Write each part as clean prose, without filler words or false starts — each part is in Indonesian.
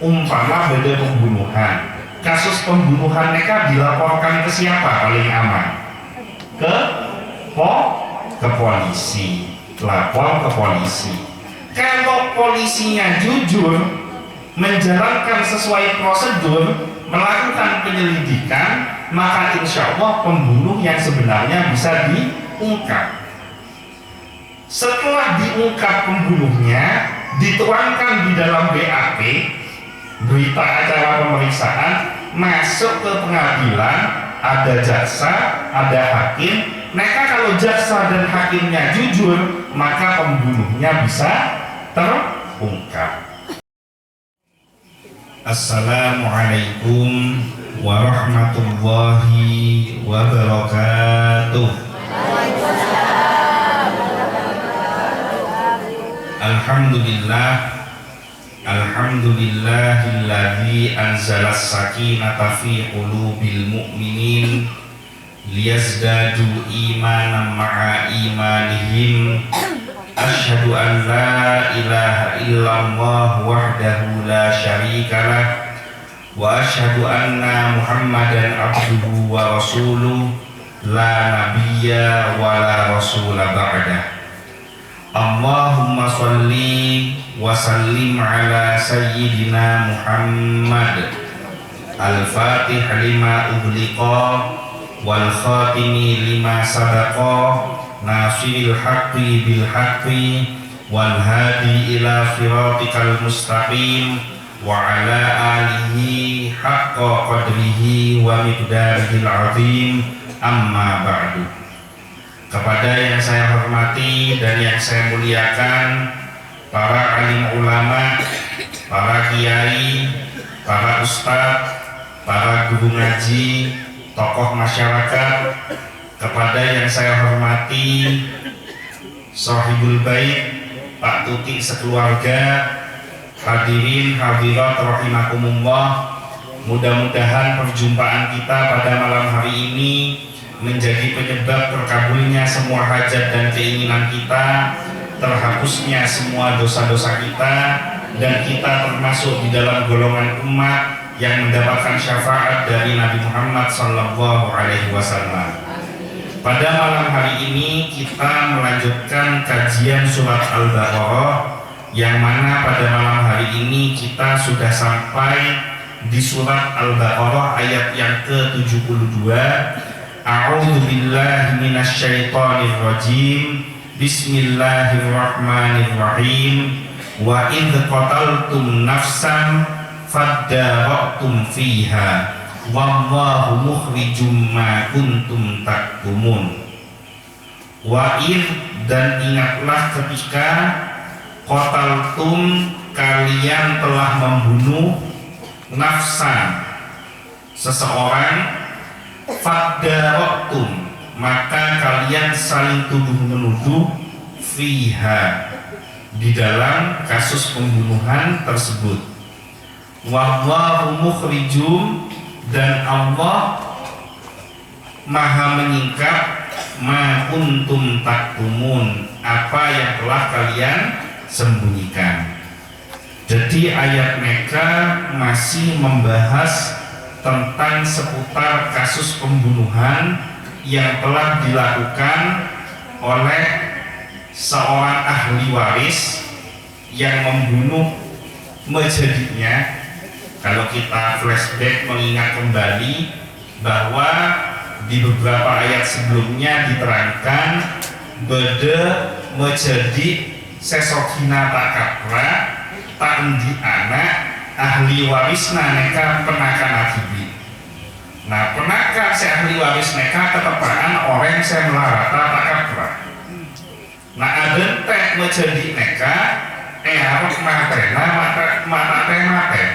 Umpama beda pembunuhan, kasus pembunuhan mereka dilaporkan ke siapa paling aman? Ke ke polisi, lapor ke polisi. Kalau polisinya jujur, menjalankan sesuai prosedur, melakukan penyelidikan, maka insya Allah pembunuh yang sebenarnya bisa diungkap. Setelah diungkap pembunuhnya, dituangkan di dalam BAP, berita acara pemeriksaan, masuk ke pengadilan, ada jaksa, ada hakim. Maka kalau jaksa dan hakimnya jujur, maka pembunuhnya bisa terungkap. Assalamualaikum warahmatullahi wabarakatuh. Alhamdulillah, alhamdulillahilladzi anzalas sakinata fi qulubil mu'minin liyazdadu imanan ma'a imanihim. Asyhadu an la ilaha illallah wahdahu la syarikalah wa asyhadu anna Muhammadan abduhu wa rasuluh la nabiyya wa la rasula ba'dah. Allahumma sholli wa sallim ala sayyidina Muhammad al-fatih lima ughliqa wal khatimi lima sabaqa nasiril haqqi bil haqqi wal hadi ila siratikal mustaqim wa ala alihi haqqa qadrihi wa miqdarihil azim. Amma ba'du. Kepada yang saya hormati dan yang saya muliakan, para alim ulama, para kiai, para ustadz, para guru ngaji, tokoh masyarakat, kepada yang saya hormati Sohibul Bait, Pak Tuti sekeluarga, hadirin hadirat rahimakumullah. Mudah-mudahan perjumpaan kita pada malam hari ini menjadi penyebab terkabulnya semua hajat dan keinginan kita, terhapusnya semua dosa-dosa kita, dan kita termasuk di dalam golongan umat yang mendapatkan syafaat dari Nabi Muhammad SAW. Pada malam hari ini kita melanjutkan kajian surat Al-Baqarah, yang mana pada malam hari ini kita sudah sampai di surat Al-Baqarah ayat yang ke-72. A'udzu billahi minasyaitonir rajim. Bismillahirrahmanirrahim. Wa idz qataltum nafsan fadara'tum fiha wallahu mukhrijum ma kuntum taktumun. Wa idz, dan ingatlah ketika qataltum, kalian telah membunuh, nafsan, seseorang, fadara'tum, maka kalian saling tuduh-menuduh, fiha, di dalam kasus pembunuhan tersebut. Wallahu mukhrijum, dan Allah maha menyingkap, ma kuntum taktumun, apa yang telah kalian sembunyikan. Jadi ayat mereka masih membahas tentang seputar kasus pembunuhan yang telah dilakukan oleh seorang ahli waris yang membunuh mejadinya. Kalau kita flashback mengingat kembali bahwa di beberapa ayat sebelumnya diterangkan bede menjadi sesokina tak kapra tak endi anak ahli waris neka penakan akibi. Nah, penakan si ahli waris neka ketepaan orang saya melarata tak kapra. Nah, ada teh menjadi neka harus matena mata mate.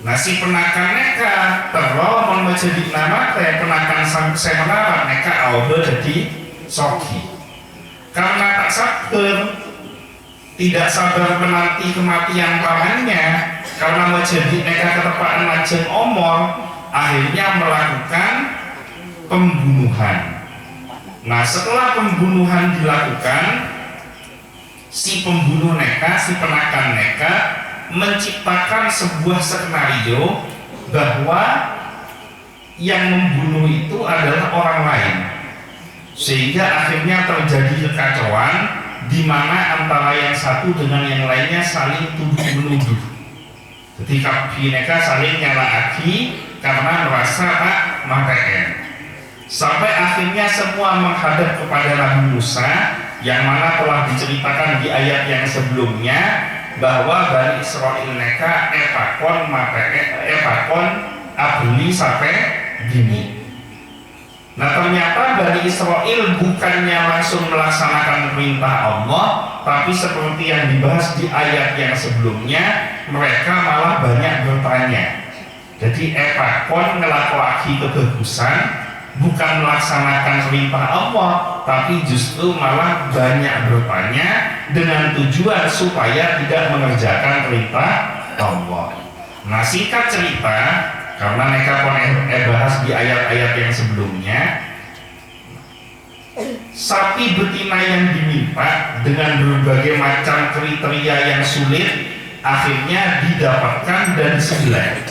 Nah, si penakan neka terus menjadi nama teh penakan saya melarat neka audo jadi soki. Karena tak sabar, tidak sabar menanti kematian pamannya, karena menjadi neka ketepaan lajeng omor, akhirnya melakukan pembunuhan. Nah, setelah pembunuhan dilakukan, si pembunuh neka, si penakan neka menciptakan sebuah skenario bahwa yang membunuh itu adalah orang lain, sehingga akhirnya terjadi kekacauan di mana antara yang satu dengan yang lainnya saling tuduh menuduh. Ketika mereka saling nyalahaki karena merasa tak mateken, sampai akhirnya semua menghadap kepada Nabi Musa, yang mana telah diceritakan di ayat yang sebelumnya bahwa Bani Israil mereka epakon abli sampai gini. Nah, ternyata Bani Israil bukannya langsung melaksanakan perintah Allah, tapi seperti yang dibahas di ayat yang sebelumnya, mereka malah banyak bertanya. Jadi epakon ngelakoni kebagusan, bukan melaksanakan perintah Allah, tapi justru malah banyak bertanya dengan tujuan supaya tidak mengerjakan perintah Allah. Nah, singkat cerita, karena mereka bahas di ayat-ayat yang sebelumnya, sapi betina yang diminta dengan berbagai macam kriteria yang sulit akhirnya didapatkan dan disembelih.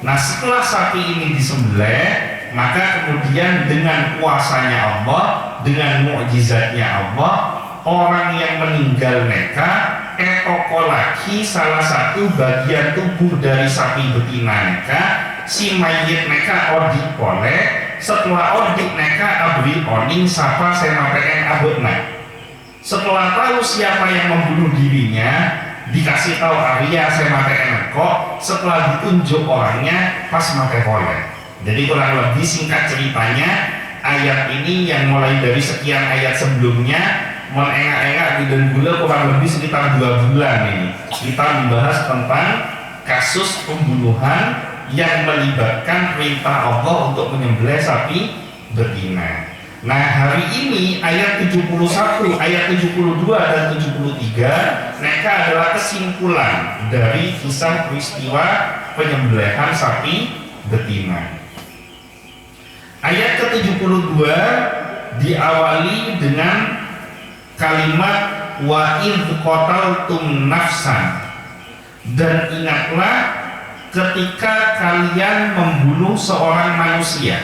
Nah, setelah sapi ini disembelih, maka kemudian dengan kuasanya Allah, dengan mukjizatnya Allah, orang yang meninggal mereka etokolaki salah satu bagian tubuh dari sapi betina mereka, si mayit mereka odik oleh, setelah odik mereka abri oning sapa semapen abutna. Setelah tahu siapa yang membunuh dirinya, dikasih tahu Arya semapen kok, setelah ditunjuk orangnya pas mate oleh. Jadi kurang lebih singkat ceritanya, ayat ini yang mulai dari sekian ayat sebelumnya menengah-engah di dan gula kurang lebih sekitar 2 bulan ini kita membahas tentang kasus pembunuhan yang melibatkan perintah Allah untuk menyembelih sapi betina. Nah, hari ini ayat 71, ayat 72 dan 73 mereka adalah kesimpulan dari kisah peristiwa penyembelihan sapi betina. Ayat ke-72 diawali dengan kalimat wa idh qataltum nafsan, dan ingatlah ketika kalian membunuh seorang manusia.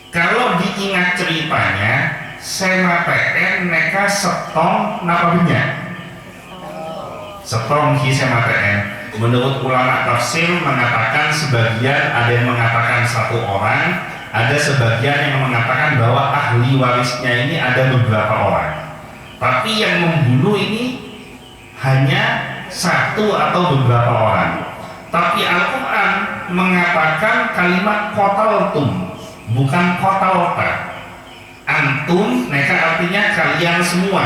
Kalau diingat ceritanya, semapen mereka setong napabinya setong hi semapen. Menurut ulama tafsir mengatakan sebagian ada yang mengatakan satu orang, ada sebagian yang mengatakan bahwa ahli warisnya ini ada beberapa orang. Tapi yang membunuh ini hanya satu atau beberapa orang. Tapi Al-Quran mengatakan kalimat qataltum, bukan qatalta. Antum mereka artinya kalian semua.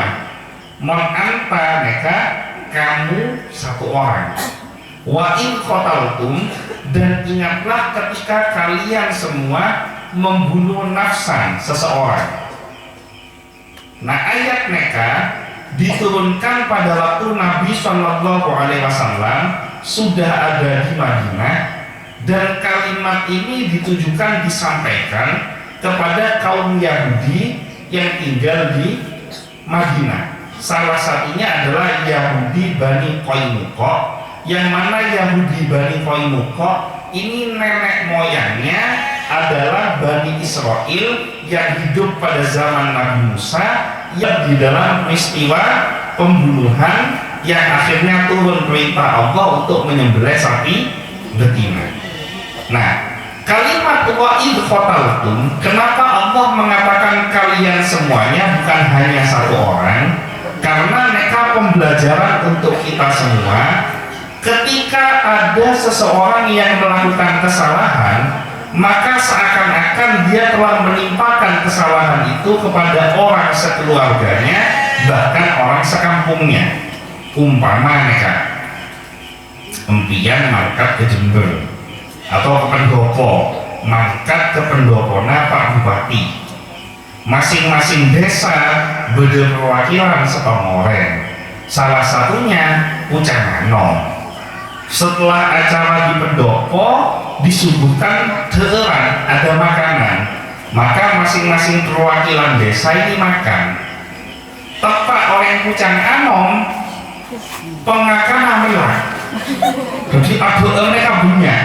Mon anta mereka kamu satu orang. Wa in qataltum, dan ingatlah ketika kalian semua membunuh nafsan seseorang. Nah, ayat mereka diturunkan pada waktu Nabi Shallallahu Alaihi Wasallam sudah ada di Madinah, dan kalimat ini ditujukan disampaikan kepada kaum Yahudi yang tinggal di Madinah. Salah satunya adalah Yahudi Bani Qainuqa, yang mana Yahudi Bani Qainuqa ini nenek moyangnya adalah Bani Israil yang hidup pada zaman Nabi Musa, yang di dalam peristiwa pembunuhan yang akhirnya turun perintah Allah untuk menyembelih sapi betina. Nah, kalimat wa idh qataltum, kenapa Allah mengatakan kalian semuanya bukan hanya satu orang? Karena mereka pembelajaran untuk kita semua. Ketika ada seseorang yang melakukan kesalahan, maka seakan-akan dia telah menimpakan kesalahan itu kepada orang sekeluarganya, bahkan orang sekampungnya. Umpama mereka empian mangkat ke Jember atau ke pendopo, mangkat ke pendopona Pak Bupati. Masing-masing desa beda perwakilan sepengoreng, salah satunya Pucanganom. Setelah acara di pendopo disuguhkan teran, ada makanan, maka masing-masing perwakilan desa ini makan. Tepat orang Pucanganom pengakan merah. Jadi aduh mereka punya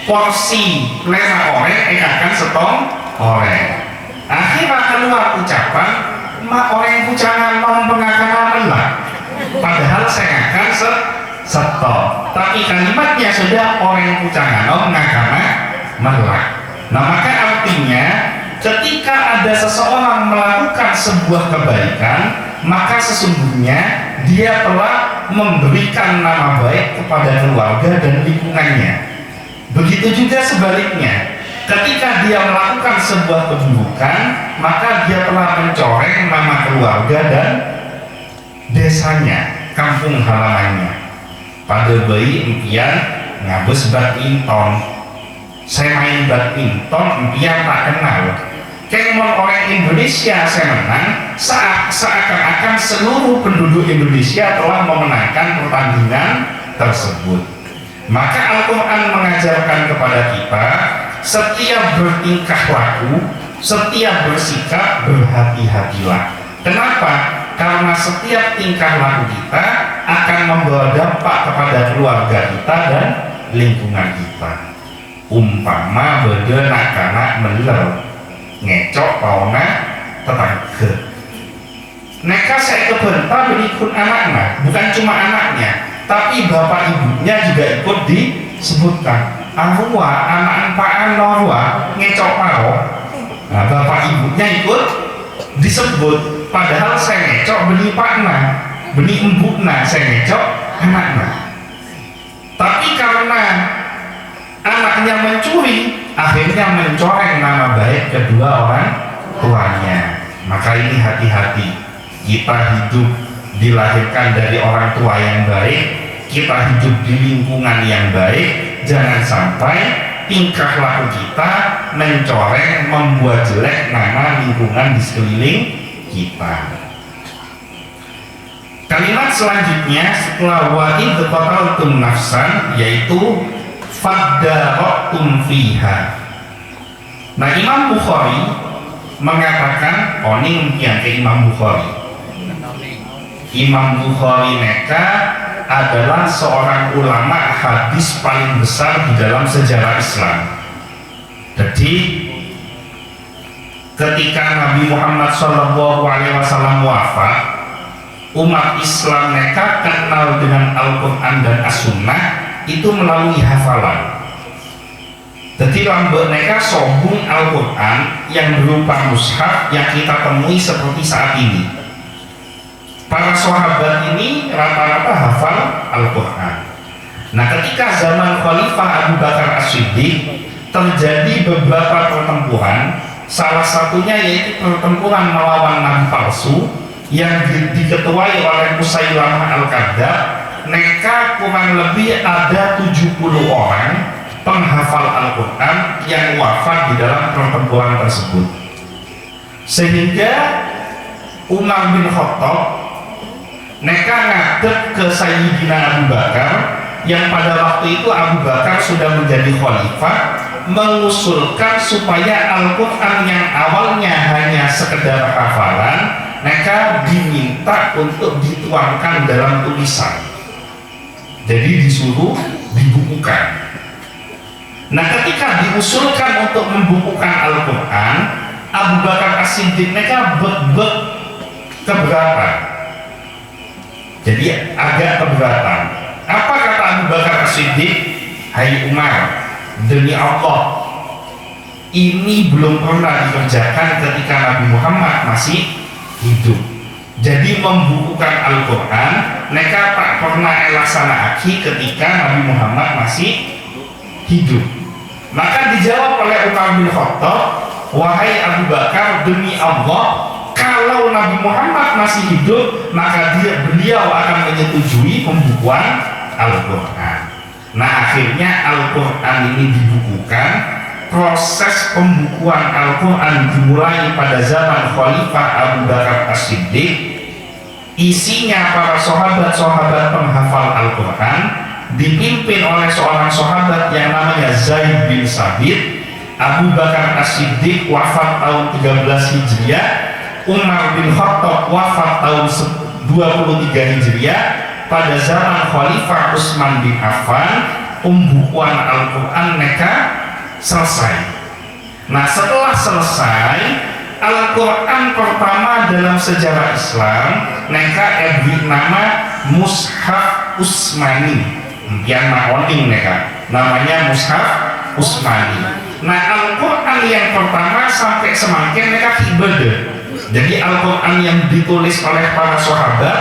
porsi lena orek akan setong orek. Akhirnya keluar ucapan mak orang pucangan non pengakan merah. Padahal saya akan setong. Tapi kalimatnya sudah orang pucangan non pengakan merah. Nah maka artinya ketika ada seseorang melakukan sebuah kebaikan, maka sesungguhnya dia telah memberikan nama baik kepada keluarga dan lingkungannya. Begitu juga sebaliknya, ketika dia melakukan sebuah keburukan, maka dia telah mencoreng nama keluarga dan desanya, kampung halamannya. Pada bayi impian ngabes badminton, saya main badminton impian tak kenal. Kemon orang Indonesia saya menang, seakan-akan seluruh penduduk Indonesia telah memenangkan pertandingan tersebut. Maka Al-Quran mengajarkan kepada kita setiap bertingkah laku, setiap bersikap berhati-hatilah. Kenapa? Karena setiap tingkah laku kita akan membawa dampak kepada keluarga kita dan lingkungan kita. Umpama beda nak-anak meler ngecok pauna tetangga. Neka saya kebentar berikut anaknya, bukan cuma anaknya, tapi bapak ibunya juga ikut disebutkan. Arwah anak empaan norwa ngecok pao. Nah, bapak ibunya ikut disebut. Padahal saya ngecok beni pakna, beni embukna, saya ngecok anaknya. Tapi karena anaknya mencuri, akhirnya mencoreng nama baik kedua orang tuanya. Maka ini hati-hati, kita hidup dilahirkan dari orang tua yang baik, kita hidup di lingkungan yang baik, jangan sampai tingkah laku kita mencoreng, membuat jelek nama lingkungan di sekeliling kita. Kalimat selanjutnya setelah wa'id qataltum nafsan, yaitu faddara'tum fiha. Nah Imam Bukhari mengatakan, oh ini mungkin ke Imam Bukhari. Imam Bukhari neka adalah seorang ulama hadis paling besar di dalam sejarah Islam. Jadi ketika Nabi Muhammad SAW wafat, umat Islam neka kenal dengan Al-Quran dan As-Sunnah itu melalui hafalan. Jadi lambek mereka sobung Al-Quran yang berupa mushaf yang kita temui seperti saat ini. Para sahabat ini rata-rata hafal Al-Quran. Nah ketika zaman Khalifah Abu Bakar As-Siddiq terjadi beberapa pertempuran, salah satunya yaitu pertempuran melawan nabi palsu yang diketuai oleh Musailamah Al-Kadzdzab. Mereka kurang lebih ada 70 orang penghafal Al-Quran yang wafat di dalam pertempuran tersebut. Sehingga Umar bin Khattab mereka ngadep ke Sayyidina Abu Bakar, yang pada waktu itu Abu Bakar sudah menjadi khalifah, mengusulkan supaya Al-Quran yang awalnya hanya sekedar hafalan, mereka diminta untuk dituangkan dalam tulisan. Jadi disuruh dibukukan. Nah ketika diusulkan untuk membukukan Al-Quran, Abu Bakar As-Siddiq mereka keberatan. Jadi agak keberatan. Apa kata Abu Bakar As-Siddiq? Hai Umar, demi Allah, ini belum pernah dikerjakan ketika Nabi Muhammad masih hidup. Jadi membukukan Al-Quran mereka tak pernah laksanakan ketika Nabi Muhammad masih hidup. Maka dijawab oleh Umar bin Khattab, wahai Abu Bakar, demi Allah, kalau Nabi Muhammad masih hidup, maka beliau akan menyetujui pembukuan Al-Quran. Nah akhirnya Al-Quran ini dibukukan. Proses pembukuan Al-Quran dimulai pada zaman Khalifah Abu Bakar As-Siddiq. Isinya para sahabat-sahabat penghafal Al-Quran dipimpin oleh seorang sahabat yang namanya Zaid bin Sabit. Abu Bakar As-Siddiq wafat tahun 13 Hijriah, Umar bin Khattab wafat tahun 23 Hijriah pada zaman Khalifah Utsman bin Affan pembukuan Al-Quran mereka selesai. Nah setelah selesai Al-Quran pertama dalam sejarah Islam mereka beri nama Mushaf Utsmani yang maoning mereka namanya Mushaf Utsmani. Nah Al-Quran yang pertama sampai semakin mereka ibadah. Jadi Al-Quran yang ditulis oleh para sahabat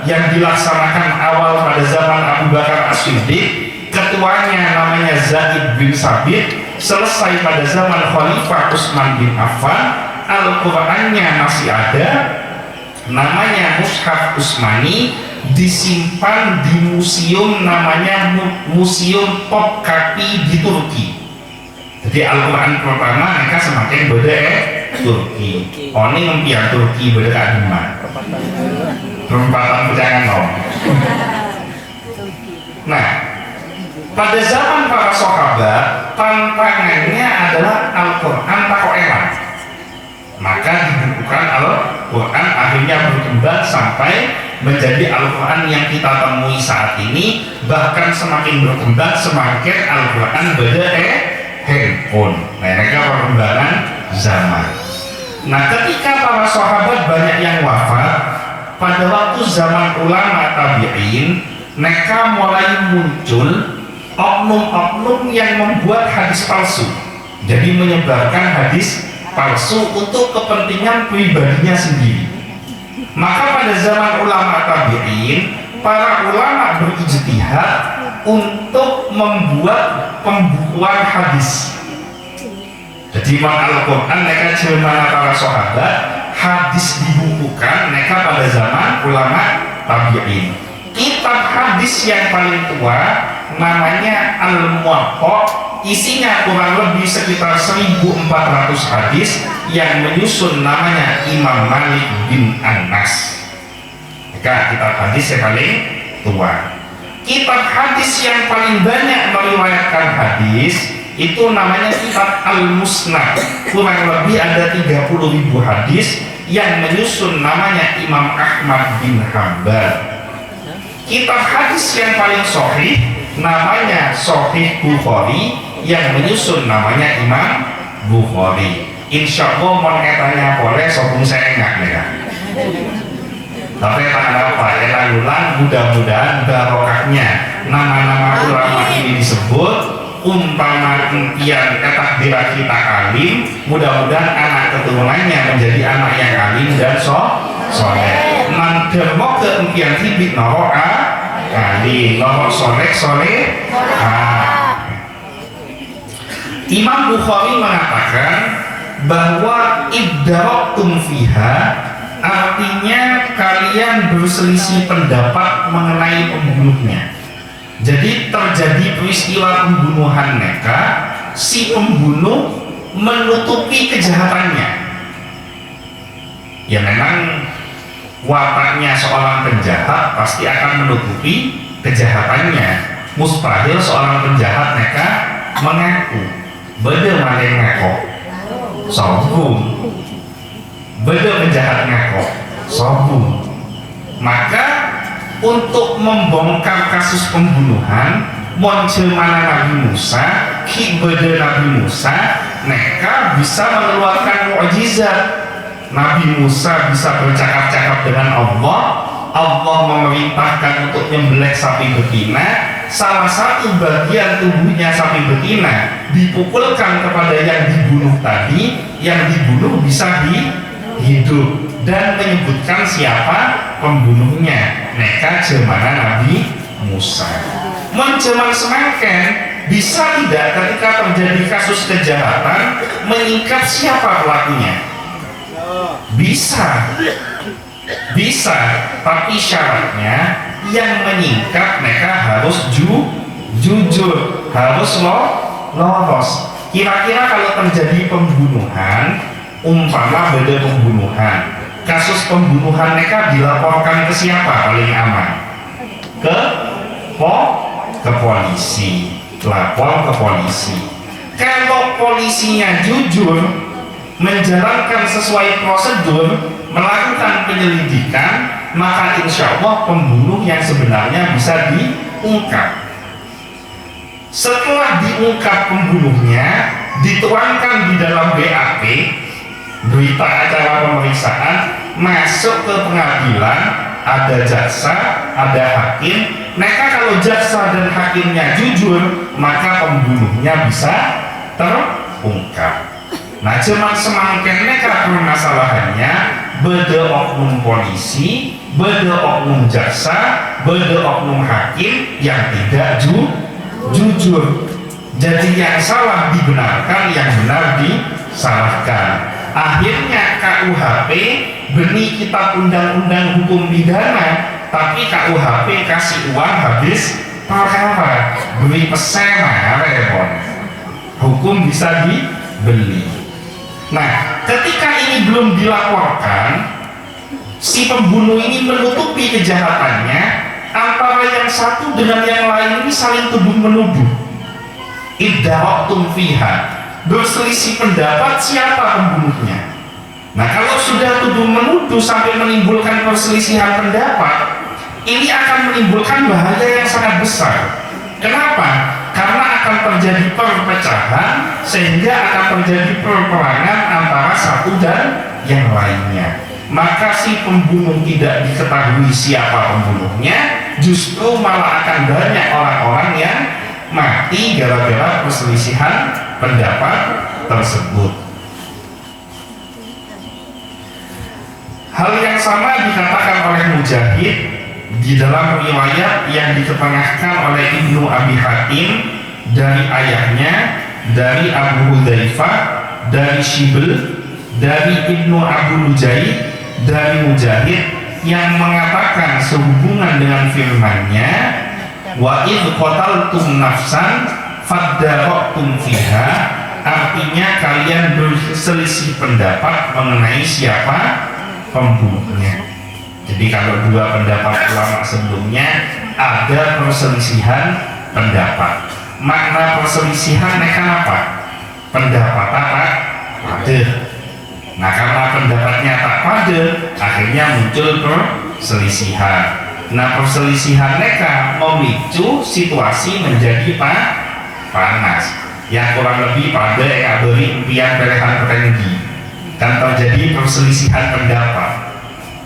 yang dilaksanakan awal pada zaman Abu Bakar As-Siddiq, ketuanya namanya Zaid bin Sabit, selesai pada zaman Khalifah Utsman bin Affan, Al-Qur'annya masih ada, namanya Mushaf Utsmani, disimpan di museum namanya Museum Topkapi di Turki. Jadi Al-Quran pertama mereka semakin beda Turki. Oni ngempian Turki beda kadima. Perempatan pejangan nom. Nah, pada zaman para sahabat tantangannya adalah Al-Quran takoelan. Maka dibukukan Al-Quran akhirnya berkembang sampai menjadi Al-Quran yang kita temui saat ini. Bahkan semakin berkembang semakin Al-Quran beda handphone. Nah, mereka perkembangan zaman. Nah ketika para sahabat banyak yang wafat pada waktu zaman ulama tabi'in, mereka mulai muncul oknum-oknum yang membuat hadis palsu, jadi menyebarkan hadis palsu untuk kepentingan pribadinya sendiri. Maka pada zaman ulama tabi'in, para ulama berijtihad untuk membuat pembukuan hadis. Jadi Al-Quran mereka cuma para sahabat, hadis dibukukan mereka pada zaman ulama tabi'in. Kitab hadis yang paling tua namanya Al-Muwatta, isinya kurang lebih sekitar 1400 hadis yang menyusun namanya Imam Malik bin Anas. Maka kitab hadis yang paling tua. Kitab hadis yang paling banyak meriwayatkan hadis itu namanya kitab Al-Musnad, kurang lebih ada 30.000 hadis yang menyusun namanya Imam Ahmad bin Hanbal. Kitab hadis yang paling sahih namanya Sahih Bukhari yang menyusun namanya Imam Bukhari. Insya Allah mau etanya boleh sokong saya enggak ya. Tapi tanggal apa ulang mudah-mudahan barokahnya nama-nama ulama ini disebut. Umpama impian ketak dira kita alim, mudah-mudahan anak keturunannya menjadi anak yang alim dan soleh. Mandermo ke impian tibik noroa alim, norok soleh. Imam Bukhari mengatakan bahwa iddaroktum fiha artinya kalian berselisih pendapat mengenai pembunuhnya. Jadi terjadi peristiwa pembunuhan mereka, si pembunuh menutupi kejahatannya. Ya memang wataknya seorang penjahat pasti akan menutupi kejahatannya. Mustahil seorang penjahat mereka mengaku. Beda mana yang ngaku sombong, beda penjahat ngaku sombong. Maka untuk membongkar kasus pembunuhan muncul mana Nabi Musa, kibada Nabi Musa, mereka bisa mengeluarkan mukjizat. Nabi Musa bisa bercakap-cakap dengan Allah. Allah memerintahkan untuk menyembelih sapi betina. Salah satu bagian tubuhnya sapi betina dipukulkan kepada yang dibunuh tadi, yang dibunuh bisa hidup dan menyebutkan siapa pembunuhnya. Mereka jemana Nabi Musa. Menjelang semakin bisa tidak ketika terjadi kasus kejahatan menyingkap siapa pelakunya? Bisa, tapi syaratnya yang menyingkap mereka harus jujur, harus lolos. Kira-kira kalau terjadi pembunuhan, umpama beda pembunuhan, kasus pembunuhan mereka dilaporkan ke siapa paling aman? Ke polisi. Lapor ke polisi. Kalau polisinya jujur, menjalankan sesuai prosedur, melakukan penyelidikan, maka insya Allah pembunuh yang sebenarnya bisa diungkap. Setelah diungkap pembunuhnya, dituangkan di dalam BAP, berita acara pemeriksaan, masuk ke pengadilan, ada jaksa, ada hakim. Maka kalau jaksa dan hakimnya jujur, maka pembunuhnya bisa terungkap. Nah, cuman semangken mereka permasalahannya, beda oknum polisi, beda oknum jaksa, beda oknum hakim yang tidak jujur. Jadi yang salah dibenarkan, yang benar disalahkan. Akhirnya KUHP benih kitab undang-undang hukum pidana, tapi KUHP kasih uang habis perkara, beli pesena repot. Hukum bisa dibeli. Nah, ketika ini belum dilaporkan, si pembunuh ini menutupi kejahatannya, antara yang satu dengan yang lain ini saling tuduh menuduh. Iddarotum fiha, berselisih pendapat siapa pembunuhnya. Nah, kalau sudah tuduh menuduh sampai menimbulkan perselisihan pendapat, ini akan menimbulkan bahaya yang sangat besar. Kenapa? Karena akan terjadi perpecahan, sehingga akan terjadi perperangan antara satu dan yang lainnya. Maka si pembunuh tidak diketahui siapa pembunuhnya, justru malah akan banyak orang-orang yang mati gara-gara perselisihan pendapat tersebut. Hal yang sama dikatakan oleh Mujahid di dalam riwayat yang diketengahkan oleh Ibnu Abi Hatim dari ayahnya, dari Abu Hudzaifah, dari Shibl, dari Ibnu Abu Lujaid, dari Mujahid, yang mengatakan sehubungan dengan firman-Nya, wa idh qataltum nafsan faddara'tum fiha, artinya kalian berselisih pendapat mengenai siapa pembunuhnya. Jadi kalau dua pendapat ulama sebelumnya ada perselisihan pendapat. Makna perselisihan mereka apa? Pendapat apa? Pada. Nah, karena pendapatnya tak pada, akhirnya muncul perselisihan. Nah, perselisihan mereka memicu situasi menjadi panas. Yang kurang lebih pada yang beri impian pilihan tertinggi. Dan terjadi perselisihan pendapat.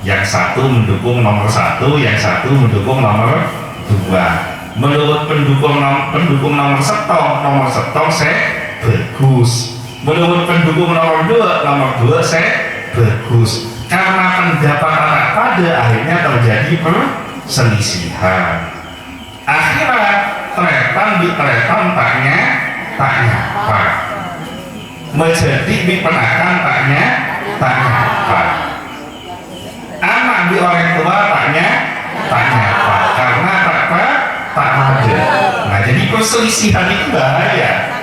Yang satu mendukung nomor satu, yang satu mendukung nomor dua. Menurut pendukung nomor setong saya bagus. Menurut pendukung nomor dua saya bagus. Karena pendapat anak pada, akhirnya terjadi perselisihan. Akhirnya tretan di tretan taknya apa. Menjadi di penakan taknya apa. Anak di orang tua taknya apa. Karena tak ada. Nah, jadi perselisihan itu bahaya.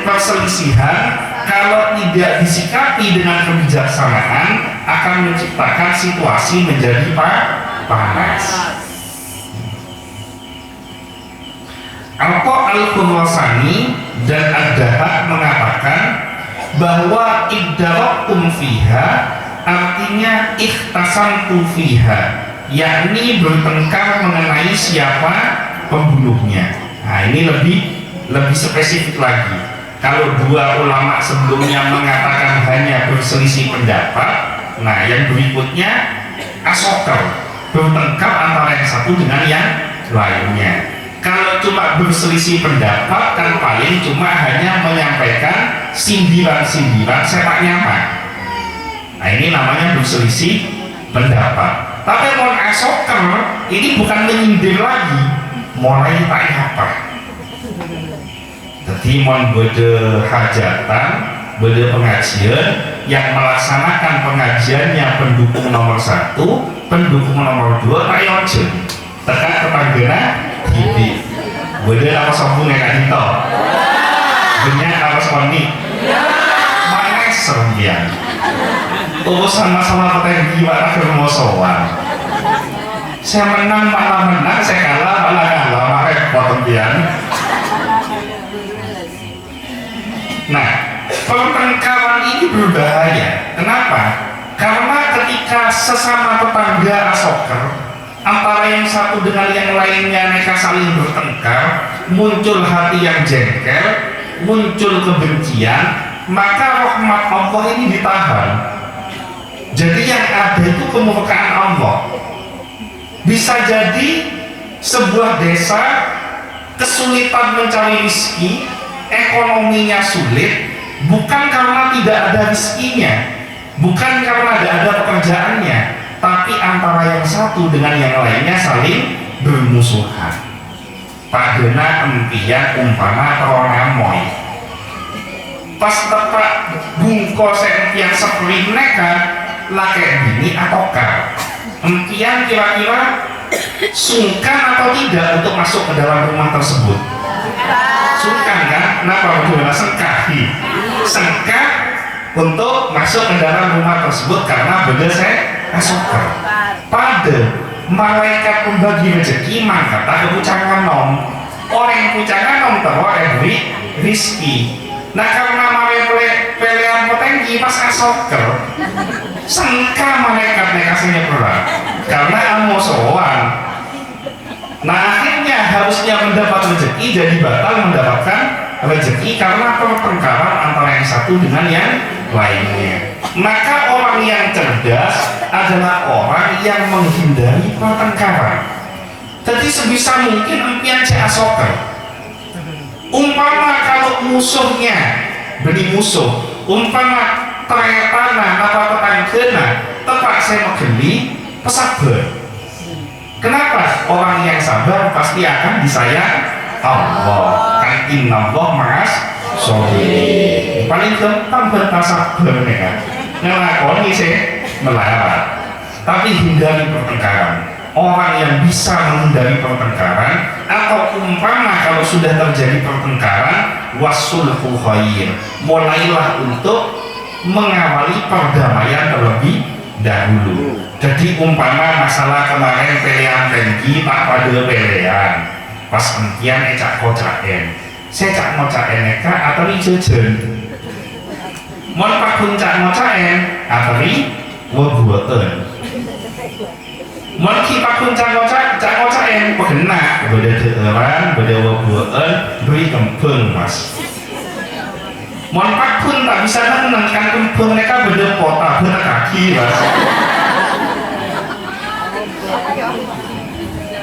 Perselisihan kalau tidak disikapi dengan kebijaksanaan akan menciptakan situasi menjadi panas. Al-Khurasani dan Ad-Dahak mengatakan bahwa iddarokum fiha artinya ikhtasantu fiha, yakni bertengkar mengenai siapa pembunuhnya. Nah, ini lebih spesifik lagi. Kalau dua ulama sebelumnya mengatakan hanya berselisih pendapat, nah yang berikutnya asoker, bertengkar antara yang satu dengan yang lainnya. Kalau cuma berselisih pendapat kan paling cuma hanya menyampaikan sindiran-sindiran sepak nyaman. Nah, ini namanya berselisih pendapat. Tapi mau asoker ini bukan menyindir lagi, mulai tak apa. Jadi mau beda hajatan, beda pengajian, yang melaksanakan pengajiannya pendukung nomor satu, pendukung nomor dua, tak yojeng. Tekan ketanggana hidup. Beda apa sombongnya kak Dito? Banyak apa sonik? Mana serembian? Urusan masalah petinggi malah bermusuhan. Saya menang malah menang, saya kalah malah kalah, malah repot tembian. Nah, pertengkaran ini berbahaya. Kenapa? Karena ketika sesama tetangga asoker, antara yang satu dengan yang lainnya mereka saling bertengkar, muncul hati yang jengkel, muncul kebencian, maka rahmat Allah ini ditahan. Jadi yang ada itu kemurkaan Allah. Bisa jadi sebuah desa kesulitan mencari rezeki, ekonominya sulit, bukan karena tidak ada rezekinya, bukan karena tidak ada pekerjaannya, tapi antara yang satu dengan yang lainnya saling bermusuhan. Padahal empian umpama teronamoy pas tepat bungkos yang seperti mereka laki bini atau kar empian kira-kira sungkan atau tidak untuk masuk ke dalam rumah tersebut. Sungkan kan? Kenapa? Bagaimana sengkahi sengkak untuk masuk ke dalam rumah tersebut karena beda saya asoker. Pada malaikat pembagi rezeki maka tak kepucangan nom orang yang pucangan nom tahu beri rizki. Nah karena malaikat pelean potenggi pas asoker sengka malaikat nekasnya berat karena amosoan. Nah akhirnya harusnya mendapat rezeki jadi batal mendapatkan rezeki karena pertengkaran antara yang satu dengan yang lainnya. Maka orang yang cerdas adalah orang yang menghindari pertengkaran. Jadi sebisa mungkin empian asoker. Umpama kalau musuhnya beli musuh, umpama teretana apa tetanggana tepat saya megeli pesabar. Kenapa? Orang yang sabar pasti akan disayang Allah. Kan innallah ma'as sholihin. Paling gampang bertasabar mereka ngelakoni sih melarat, tapi hindari pertengkaran. Orang yang bisa menghindari pertengkaran, atau umpama kalau sudah terjadi pertengkaran, wasulhu khair, mulailah untuk mengawali perdamaian terlebih dahulu. Jadi umpama masalah kemarin pelean tinggi tak pada pelean pas entian ecak kocaen saya cak ngocaen eka atau jajan mon pak puncak ngocaen atau wabuatan mon ki pak puncak ngocaen pegena beda deeran beda wabuatan beri kempeng mas mon pak pun tak bisa menangkan kempeng mereka beda kota beda kaki mas.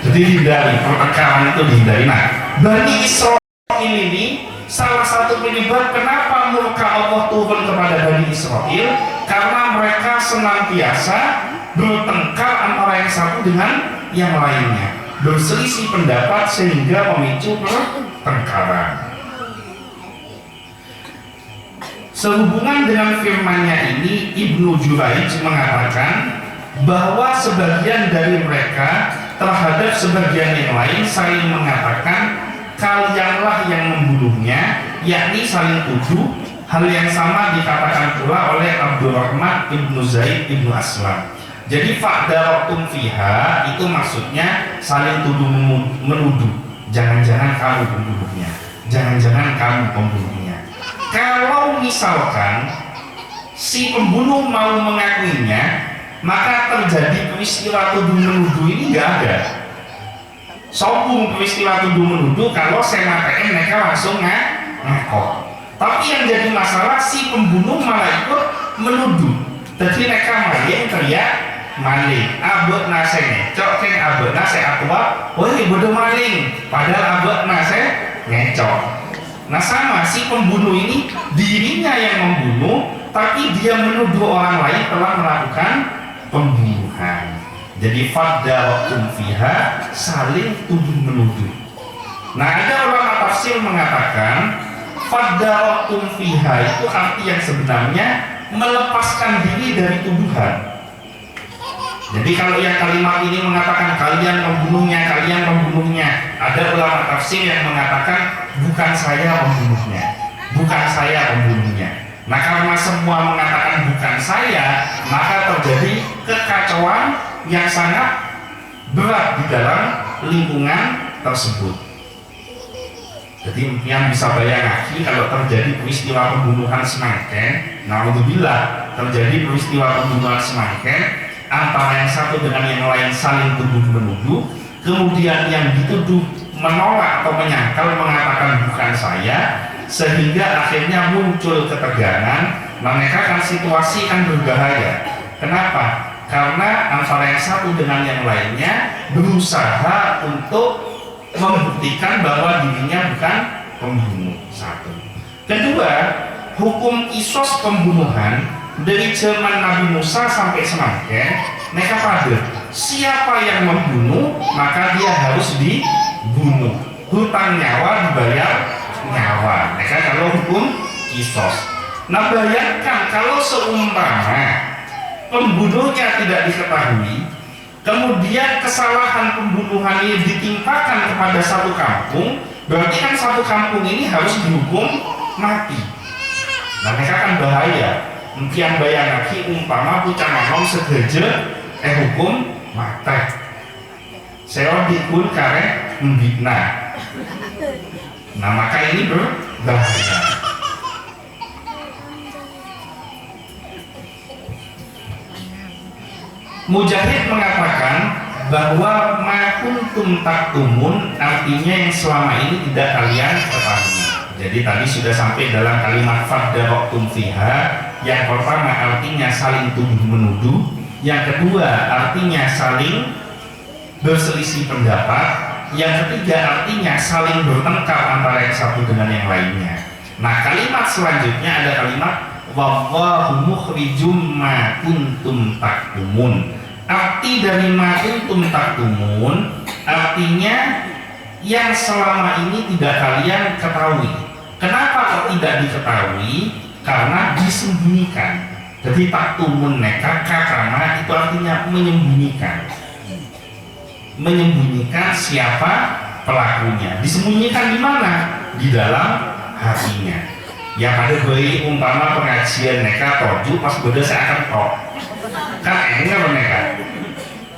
Jadi hindari pertengkaran itu dihindari. Nah, Bani Israil ini salah satu penyebab kenapa murka Allah turun kepada Bani Israil karena mereka senantiasa bertengkar antara yang satu dengan yang lainnya, berselisih pendapat sehingga memicu pertengkaran. Sehubungan dengan firman-Nya ini, Ibnu Jurayj mengatakan bahwa sebagian dari mereka terhadap sebagian yang lain saling mengatakan kalianlah yang membunuhnya, yakni saling tuduh. Hal yang sama dikatakan pula oleh Abdurrahman ibnu Zaid ibnu Aslam. Jadi fa'darotum fiha itu maksudnya saling tuduh menuduh. Jangan-jangan kamu pembunuhnya, jangan-jangan kamu pembunuhnya. Kalau misalkan si pembunuh mau mengakuinya, maka terjadi peristiwa tuduh menuduh ini nggak ada. Sombong peristiwa tuduh menuduh kalau saya PM mereka langsung ngakok. Tapi yang jadi masalah si pembunuh malah ikut menuduh. Jadi mereka maling teriak maling. Abot nase ngecok, keng abot nase akwa, woi bodoh maling. Padahal abot nase ngecok. Nah sama si pembunuh ini dirinya yang membunuh, tapi dia menuduh orang lain telah melakukan pembunuhan. Jadi faddarotum fiha saling tuduh menuduh. Nah ada ulama tafsir mengatakan faddarotum fiha itu arti yang sebenarnya melepaskan diri dari tuduhan. Jadi kalau yang kalimat ini mengatakan kalian membunuhnya, ada ulama tafsir yang mengatakan bukan saya pembunuhnya, bukan saya pembunuhnya. Nah karena semua mengatakan bukan saya, maka terjadi kekacauan yang sangat berat di dalam lingkungan tersebut. Jadi yang bisa bayangkan kalau terjadi peristiwa pembunuhan semangken, naudzubillah, terjadi peristiwa pembunuhan semangken antara yang satu dengan yang lain saling tuduh menuduh, kemudian yang dituduh menolak atau menyangkal mengatakan bukan saya, sehingga akhirnya muncul ketegangan. Mereka kan situasi kan berbahaya. Kenapa? Karena antara yang satu dengan yang lainnya berusaha untuk membuktikan bahwa dirinya bukan pembunuh. Satu. Kedua, hukum kisos pembunuhan dari zaman Nabi Musa sampai semangken, mereka pada siapa yang membunuh maka dia harus dibunuh. Hutang nyawa dibayar nyawa. Mereka kalau hukum kisos. Nah, bayangkan kalau seumpama pembunuhnya tidak diketahui, kemudian kesalahan pembunuhan ini ditimpakan kepada satu kampung, berarti kan satu kampung ini harus dihukum mati. Nah, mereka kan bahaya. Mungkin bayang lagi umpama pucang ngomong segeje hukum mati. Saya dikun kare membina. Nah, maka ini berbahaya. Mujahid mengatakan bahwa ma kuntum taktumun artinya yang selama ini tidak kalian ketahui. Jadi tadi sudah sampai dalam kalimat faddaraqtum fiha. Yang pertama artinya saling tuduh menuduh, yang kedua artinya saling berselisih pendapat, yang ketiga artinya saling bertengkar antara yang satu dengan yang lainnya. Nah, kalimat selanjutnya ada kalimat wallahu mukhrijum ma kuntum taktumun. Arti dari ma kuntum taktumun artinya yang selama ini tidak kalian ketahui. Kenapa kok tidak diketahui? Karena disembunyikan. Jadi taktumun neka karena itu artinya menyembunyikan. Menyembunyikan siapa pelakunya. Disembunyikan di mana? Di dalam hatinya. Yang ada bayi umpama pengajian neka toju pas beda saya akan tok kan enggak mereka.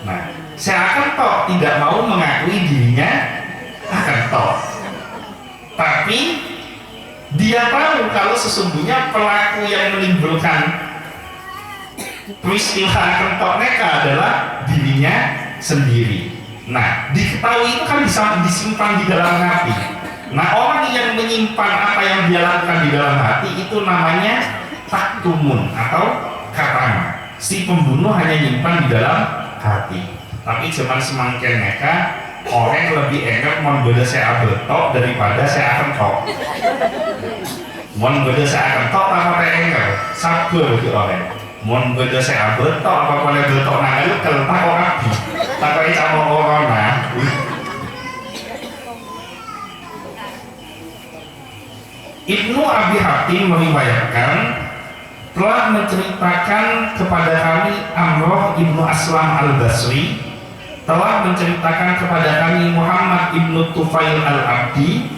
Nah, saya akan tok tidak mau mengakui dirinya akan tok, tapi dia tahu kalau sesungguhnya pelaku yang menimbulkan peristiwa akan tok neka adalah dirinya sendiri. Nah, diketahui itu kan bisa disimpan di dalam hati. Nah, orang yang menyimpan apa yang dia lakukan di dalam hati itu namanya taktumun atau katama. Si pembunuh hanya nyimpan di dalam hati. Tapi zaman semangken neka orang lebih enak mau beda saya betok daripada saya akan tok. Mau beda saya akan tok apa enggak? Sabar di orang. Mau beda saya betok apa boleh betok nah itu kelentah orang di. Tapi sama orang nah. Ibnu Abi Hatim meriwayatkan telah menceritakan kepada kami Amroh ibnu Aslam al-Basri, telah menceritakan kepada kami Muhammad ibnu Tufail al-Abdi,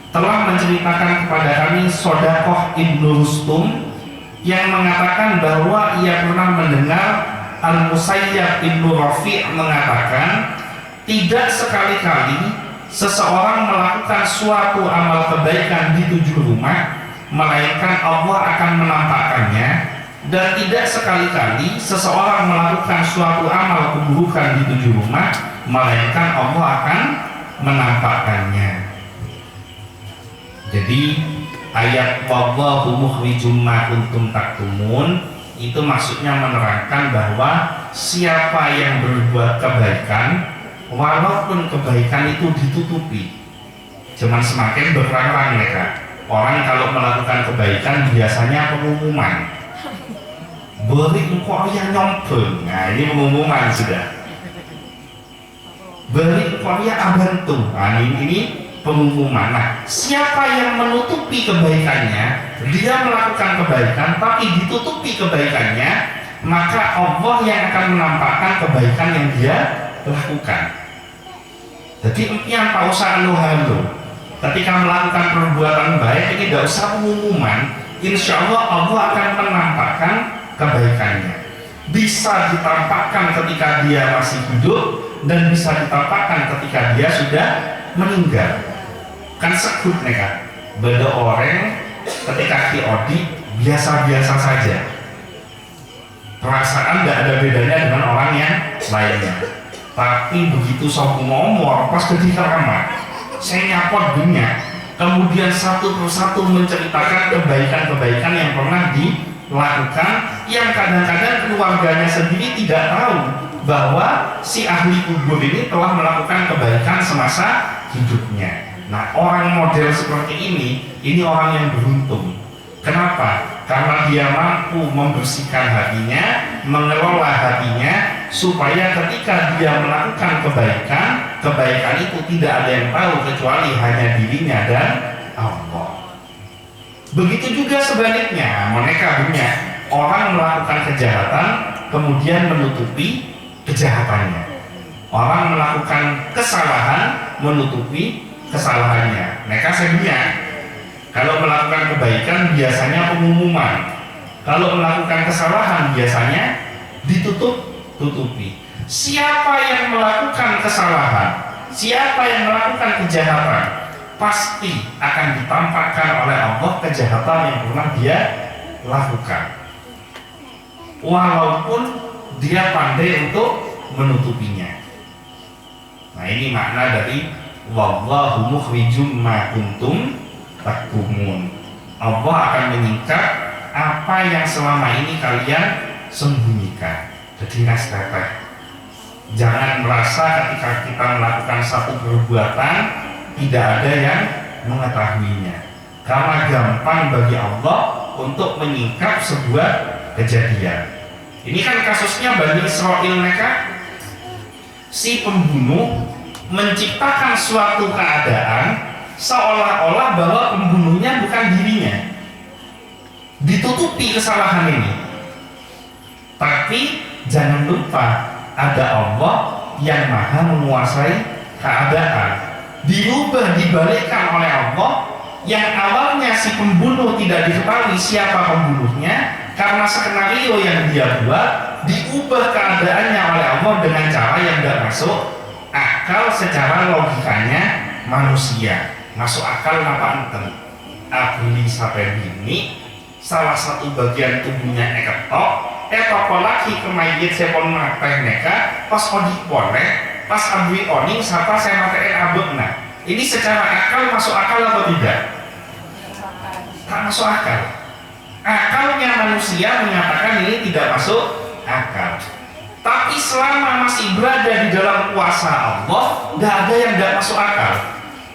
telah menceritakan kepada kami Sodakoh ibnu Rustum yang mengatakan bahwa ia pernah mendengar Al-Musayyab ibnu Rafi' mengatakan tidak sekali-kali seseorang melakukan suatu amal kebaikan di 7 rumah melainkan Allah akan menampakkannya, dan tidak sekali-kali seseorang melakukan suatu amal keburukan di 7 rumah melainkan Allah akan menampakkannya. Jadi ayat wallahu mukhrijum ma kuntum taktumun itu maksudnya menerangkan bahwa siapa yang berbuat kebaikan walaupun kebaikan itu ditutupi, cuman semakin berperang mereka. Orang kalau melakukan kebaikan biasanya pengumuman, beri engkau yang nyompeng. Nah, ini pengumuman sudah. Beri engkau yang abantu. Nah, ini pengumuman. Nah, siapa yang menutupi kebaikannya, dia melakukan kebaikan tapi ditutupi kebaikannya, maka Allah yang akan menampakkan kebaikan yang dia lakukan. Jadi yang tak usah halu. Ketika melakukan perbuatan baik ini tidak usah pengumuman, insya Allah akan menampakkan kebaikannya. Bisa ditampakkan ketika dia masih hidup dan bisa ditampakkan ketika dia sudah meninggal. Kan sekut mereka. Beda orang ketika kiodi biasa-biasa saja. perasaan tidak ada bedanya dengan orang yang lainnya. Tapi begitu saya ngomong pas ketika ramah, saya nyapot dunia, kemudian satu persatu menceritakan kebaikan-kebaikan yang pernah dilakukan, yang kadang-kadang keluarganya sendiri tidak tahu bahwa si ahli kubur ini telah melakukan kebaikan semasa hidupnya. Nah, orang model seperti ini orang yang beruntung. Kenapa? Karena dia mampu membersihkan hatinya, mengelola hatinya, supaya ketika dia melakukan kebaikan itu tidak ada yang tahu kecuali hanya dirinya dan Allah. Begitu juga sebaliknya, mereka punya orang melakukan kejahatan kemudian menutupi kejahatannya. Orang melakukan kesalahan menutupi kesalahannya. Mereka sebenarnya kalau melakukan kebaikan biasanya pengumuman, kalau melakukan kesalahan biasanya ditutupi. Siapa yang melakukan kesalahan, siapa yang melakukan kejahatan, pasti akan ditampakkan oleh Allah kejahatan yang pernah dia lakukan, walaupun dia pandai untuk menutupinya. Nah, ini makna dari wallahu mukhrijum ma kuntum taktumun. Allah akan menyingkap apa yang selama ini kalian sembunyikan. Jadi nasteteh, jangan merasa ketika kita melakukan satu perbuatan tidak ada yang mengetahuinya, karena gampang bagi Allah untuk menyingkap sebuah kejadian. Ini kan kasusnya Bani Israil, mereka si pembunuh menciptakan suatu keadaan seolah-olah bahwa pembunuhnya bukan dirinya, ditutupi kesalahan ini. Tapi jangan lupa ada Allah yang maha menguasai keadaan, dirubah dibalikkan oleh Allah. Yang awalnya si pembunuh tidak diketahui siapa pembunuhnya, karena skenario yang dia buat, diubah keadaannya oleh Allah dengan cara yang tidak masuk akal secara logikanya manusia. Masuk akal apa enten? Abli sampai bini, salah satu bagian tubuhnya eketok lagi kemayit sepon mateh neka, pas odik boleh, pas abli oning sapa saya matein abekna. Ini secara akal masuk akal atau tidak? Tak masuk akal. Akalnya manusia menyatakan ini tidak masuk akal. Tapi selama masih berada di dalam kuasa Allah, tidak ada yang tidak masuk akal.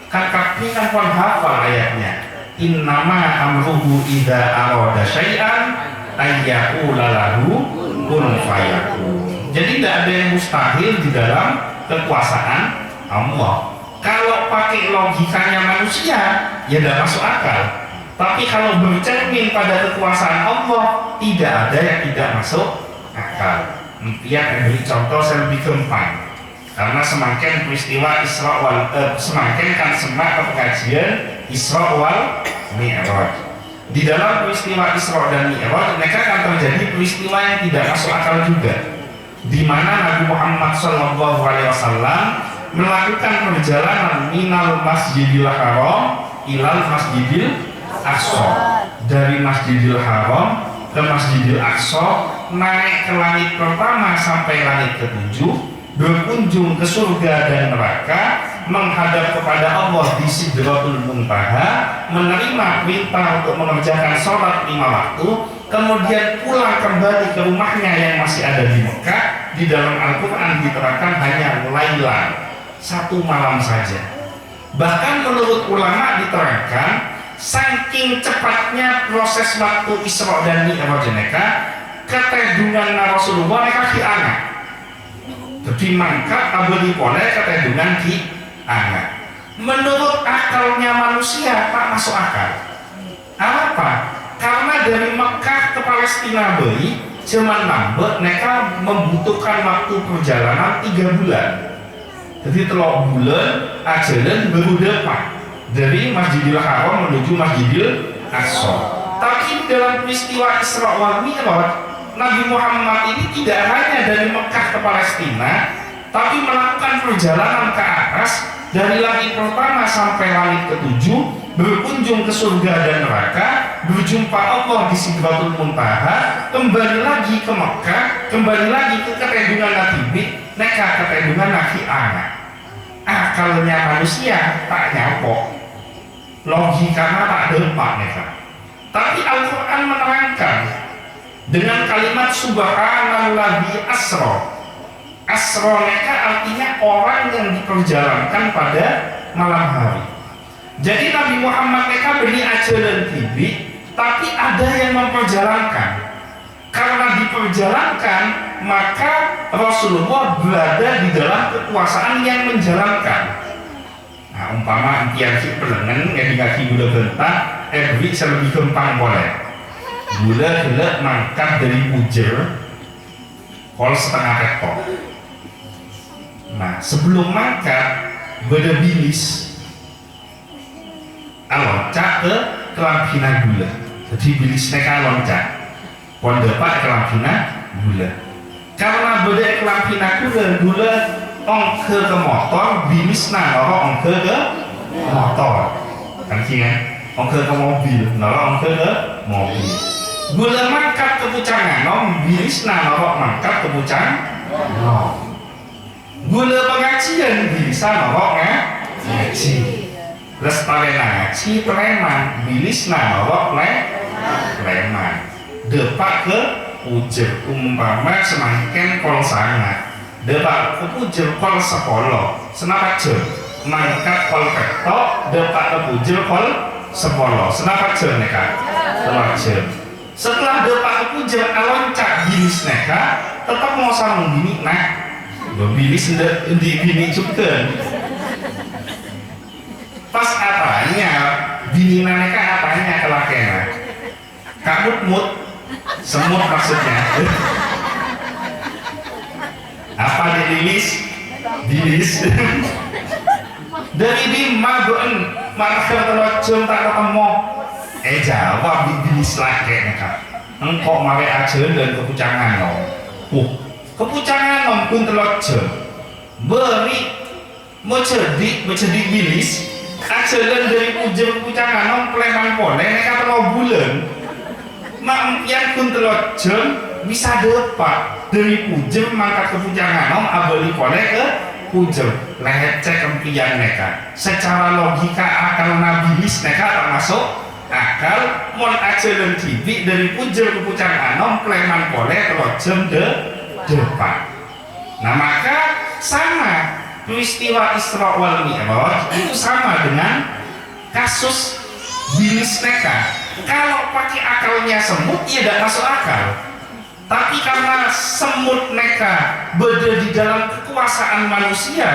Kan kami kan pun hafal ayatnya. Innama amruhu idza arada syai'an ayyaqula lahu kun fayakun. Jadi tidak ada yang mustahil di dalam kekuasaan Allah. Kalau pakai logikanya manusia, ya tidak masuk akal. Tapi kalau bercermin pada kekuasaan Allah, tidak ada yang tidak masuk akal. Biar beri contoh saya lebih gampang. Karena semakin peristiwa Isra wal semakin kan semak pengajian Isra wal Mi'raj. Di dalam peristiwa Isra dan Mi'raj, mereka akan terjadi peristiwa yang tidak masuk akal juga, di mana Nabi Muhammad SAW melakukan perjalanan minal Masjidil Haram ilal Masjidil Aqsa, dari Masjidil Haram ke Masjidil Aqsa, naik ke langit pertama sampai langit ketujuh, berkunjung ke surga dan neraka, menghadap kepada Allah di Sidratul Muntaha, menerima perintah untuk mengerjakan sholat 5 waktu, kemudian pulang kembali ke rumahnya yang masih ada di Mekah. Di dalam Al-Quran diterangkan hanya lailan, 1 malam saja. Bahkan menurut ulama diterangkan saking cepatnya proses waktu Isra dan Mi'raj mereka, ketedungan Rasulullah mereka diangat. Jadi mangkat abadi boleh ketedungan diangat. Menurut akalnya manusia tak masuk akal. Apa? Karena dari Mekah ke Palestina bayi zaman lambat mereka membutuhkan waktu perjalanan 3 bulan. Jadi 3 bulan ajaran baru dapat dari Masjidil Haram menuju Masjidil Aqsa. Tapi dalam peristiwa Isra wal Mi'raj, Nabi Muhammad ini tidak hanya dari Mekah ke Palestina, tapi melakukan perjalanan ke atas dari langit pertama sampai langit ketujuh, berkunjung ke surga dan neraka, berjumpa Allah di Sidratul Muntaha, kembali lagi ke Mekah, kembali lagi ke ketedungan Nabi, neka ketedungan Nabi anak. Akalnya manusia tak nyapok, logikanya tak dempak neka. Tapi Al-Quran menerangkan dengan kalimat subhanalladzi asra. Asra neka artinya orang yang diperjalankan pada malam hari. Jadi Nabi Muhammad mereka beri ajaran tibi, tapi ada yang memperjalankan. Karena diperjalankan, maka Rasulullah berada di dalam kekuasaan yang menjalankan. Nah, umpama impian si pelengen yang dikaki gula bentang, bisa lebih gampang boleh. Gula mangkat dari ujer, kol setengah rektor. Nah, sebelum mangkat, beda bilis loncat ke kelampina gula. Jadi bilis neka loncat pon dapat kelampina gula. Karena beda kelampina gula ongke ke motor, bilis naro ongke ke motor. Kan kan? Ongke ke mobil, naro ongke ke mobil. Gula mangkat ke pucangan, bilis naro mangkat ke pucang. Gula pengajian bisa naro ngaji. Lestari ngaji preman, bilis naro preman. Depak ke ujer umpama semangken kol sangat. Depak ke ujer kol sepolo, senapak jer. Mangkat kol ketok, depak ke ujer kol sepolo, senapak jer neka. Jer. Setelah depak ke ujer aloncat bilis neka, tetap mau sama bini nak. Bilis di bini juga. Pas apanya bini naneka apanya kelakena kak mut semut maksudnya apa dibilis bilis dari bima goen marah terlocong tak ketemu jawab bilis lagi neka engkau mawe aja dan kepucangan no kepucangan nom pun terlocong beri mencerdik bilis ajaran dari ujar pucangan nom pleman pole neka terlalu bulan mak yang pun telojeng bisa dapat dari ujar mangkat ke pucangan nom abali pole ke ujar lecek empian neka secara logika akal nabilis neka termasuk akal mon ajaran tibi dari ujar ke pucangan nom pleman pole telojeng depan. Nah maka sama peristiwa Isra wal Mi'raj itu sama dengan kasus bilis neka. Kalau pakai akalnya semut, ya tidak masuk akal. Tapi karena semut neka berada di dalam kekuasaan manusia,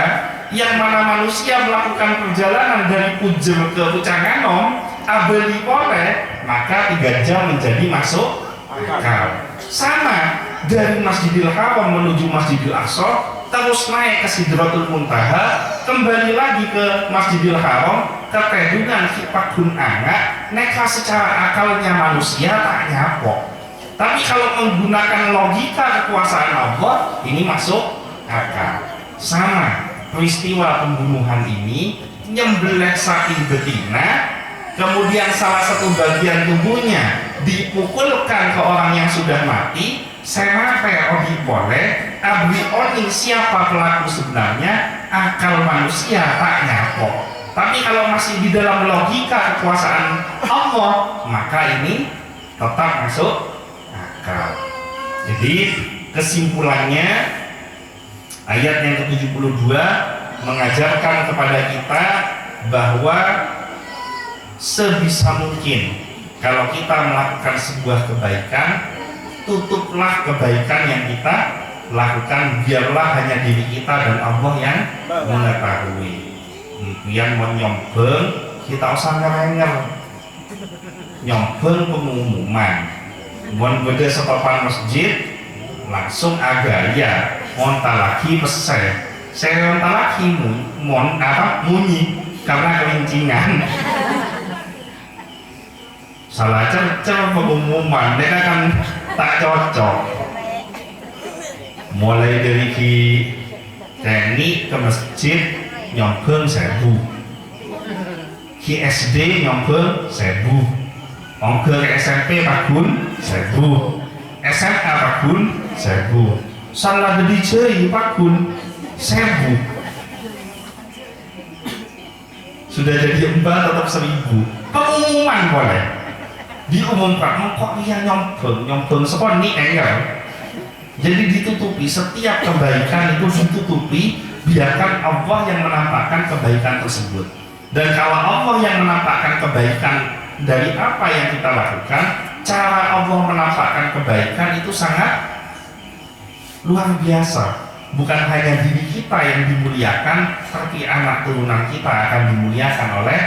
yang mana manusia melakukan perjalanan dari Pujer ke Pucanganom, abeli oleh, maka 3 jam menjadi masuk akal. Sama dari Masjidil Haram menuju Masjidil Aqsa, terus naik ke Sidratul Muntaha, kembali lagi ke Masjidil Haram, ketedungan Kipakun Angga, neka secara akalnya manusia tak nyapok. Tapi kalau menggunakan logika kekuasaan Allah, ini masuk akal. Sama peristiwa pembunuhan ini, nyembelih sapi betina, kemudian salah satu bagian tubuhnya dipukulkan ke orang yang sudah mati. Saya odi boleh abdi oning siapa pelaku sebenarnya, akal manusia tak nyapok. Tapi kalau masih di dalam logika kekuasaan Allah, maka ini tetap masuk akal. Jadi kesimpulannya ayat yang ke-72 mengajarkan kepada kita bahwa sebisa mungkin kalau kita melakukan sebuah kebaikan, tutuplah kebaikan yang kita lakukan, biarlah hanya diri kita dan Allah yang mengetahui. Yang menyombong kita usah ngerenger, nyombong pengumuman, mon beda sepapan masjid langsung agaya, monta lagi pesel, saya monta lagi mon apa munyi karena kelincingan. Salah cercer pengumuman, mereka kan tak cocok. Mulai dari teknik ke masjid nyombong 1000, ki SD nyombong 1000, onggo ke SMP pagun 1000, SMA pagun 1000, salah jadi jai pagun 1000, sudah jadi 4 tetap 1000. Pengumuman boleh diumumkan, kok dia nyombong sepon nih enggak. Jadi ditutupi, setiap kebaikan itu ditutupi, biarkan Allah yang menampakkan kebaikan tersebut. Dan kalau Allah yang menampakkan kebaikan dari apa yang kita lakukan, cara Allah menampakkan kebaikan itu sangat luar biasa. Bukan hanya diri kita yang dimuliakan, tapi anak turunan kita akan dimuliakan oleh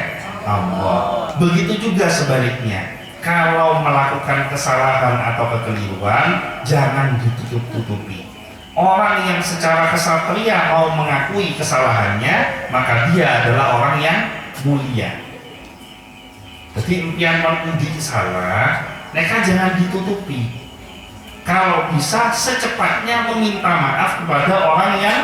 Allah. Begitu juga sebaliknya. Kalau melakukan kesalahan atau kekeliruan, jangan ditutup-tutupi. Orang yang secara kesatria mau mengakui kesalahannya, maka dia adalah orang yang mulia. Jadi impian menguji salah, mereka jangan ditutupi. Kalau bisa secepatnya meminta maaf kepada orang yang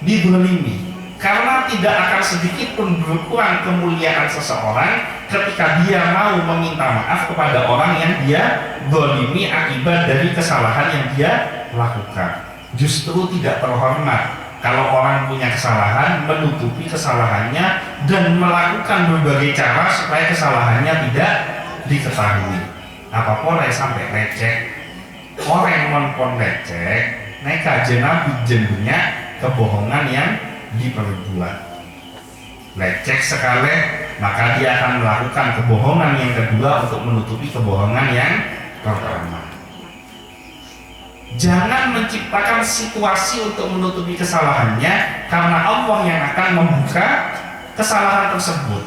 dizalimi. Karena tidak akan sedikit pun berkurang kemuliaan seseorang ketika dia mau meminta maaf kepada orang yang dia zalimi akibat dari kesalahan yang dia lakukan. Justru tidak terhormat kalau orang punya kesalahan menutupi kesalahannya dan melakukan berbagai cara supaya kesalahannya tidak diketahui. Apa boleh sampai lecek, orang monpon lecek, neka jenabi jendunya kebohongan yang diperbuat. Lecek sekali, maka dia akan melakukan kebohongan yang kedua untuk menutupi kebohongan yang pertama. Jangan menciptakan situasi untuk menutupi kesalahannya, karena Allah yang akan membuka kesalahan tersebut.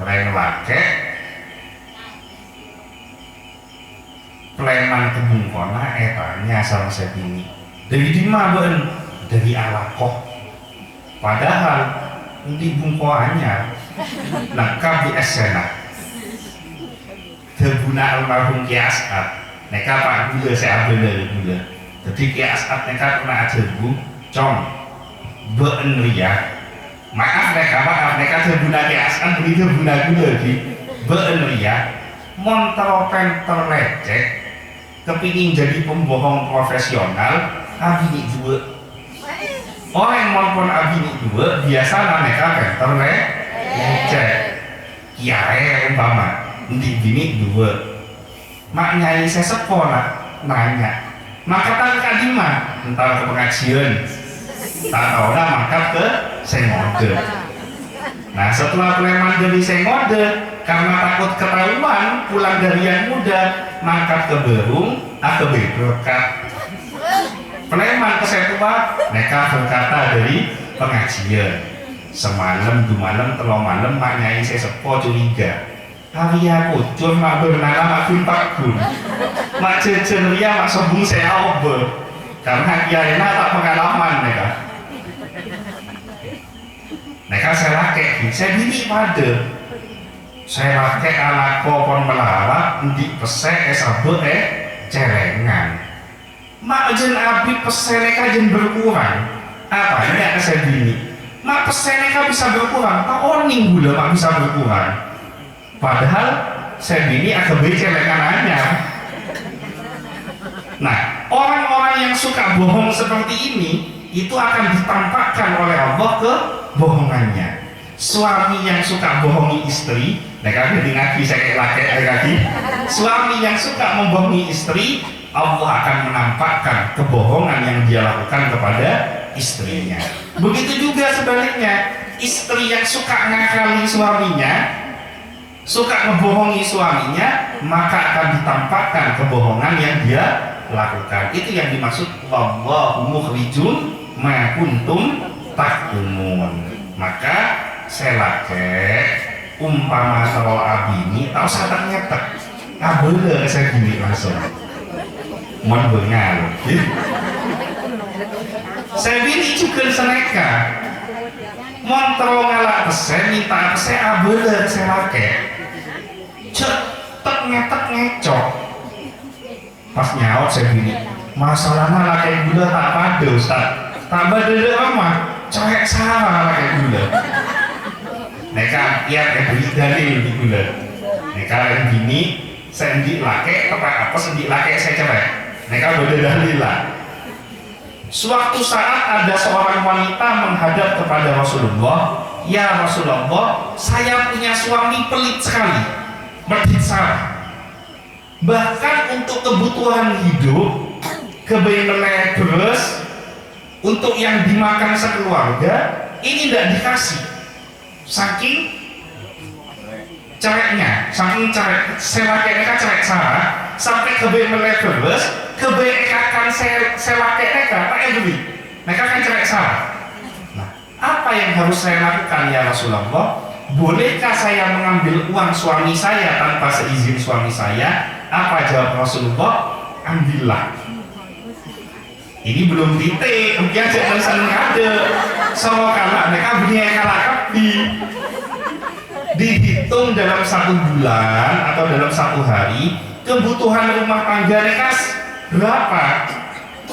Lain lake pleman kebungkona etanya sama saya ini dari dimana dari alakoh. Padahal di bungkoannya lengkap di esena terguna almarhum Ki As'ad. Neka pak gula saya bener gula. Jadi Ki As'ad neka pernah ada bu cong been ria. Maaf neka terguna Ki As'ad beli terguna gula di been ria. Monteropen terlecek kepingin jadi pembohong profesional abini juga. Orang maupun abini juga biasa mereka penter lecek kiai umpama di bini dua mak nyai saya sekolah nanya maka tak kadima entar ke pengajian tak tahu dah maka ke sengode. Nah setelah preman dari sengode karena takut ketahuan pulang dari yang muda mangkat ke berung atau berkat preman kesetua mereka berkata dari pengajian semalam dua malam telur malam mak nyai saya sepo curiga hari aku cuma bernama mak gun pak gun mak jejen ria mak sombong saya obe karena dia enak tak pengalaman mereka saya laki saya bini pada saya laki ala kopon melawat di pesek esabe celengan mak jen api peseneka jen berkurang apa ini akan saya bini mak peseneka bisa berkurang tak oning gula mak bisa berkurang padahal saya bini agak celengan aja. Nah orang-orang yang suka bohong seperti ini itu akan ditampakkan oleh Allah kebohongannya. Suami yang suka bohongi istri mereka jadi ngaji saya laki suami yang suka membohongi istri Allah akan menampakkan kebohongan yang dia lakukan kepada istrinya. Begitu juga sebaliknya, istri yang suka ngakali suaminya, suka ngebohongi suaminya, maka akan ditampakkan kebohongan yang dia lakukan. Itu yang dimaksud wallahu mukhrijun ma kuntum taktumun. Maka selake umpama kalau abini tahu saat nyetek abele saya gini langsung mohon bengal saya bini juga seneka mohon terlalu ngalak pesen minta pesen abele saya lake cetek ngetek ngecok pas nyaut saya bini masalahnya laki gula tak pada Ustaz tambah dede mah cewek salah laki gula Neka tiap beri dalil di bulan. Neka yang gini sendi lake apa sendi lake saya cerai. Neka beda dalil lah. Suatu saat ada seorang wanita menghadap kepada Rasulullah, ya Rasulullah, saya punya suami pelit sekali, berbicara. Bahkan untuk kebutuhan hidup, kebenaran terus, untuk yang dimakan sekeluarga, ini tidak dikasih. Saking cereknya, saking cerek, selaknya cerek sarah, sampai kebenaran terus, kebenaran selaknya tak beli. Mereka kan cerek sarah. Nah, apa yang harus saya lakukan ya Rasulullah? Bolehkah saya mengambil uang suami saya tanpa seizin suami saya? Apa jawab Rasulullah? Ambillah. Ini belum titik, mungkin jangan seneng ada. Sama kalau mereka punya kalah kapi. Dihitung dalam 1 bulan atau dalam 1 hari, kebutuhan rumah tangga mereka berapa?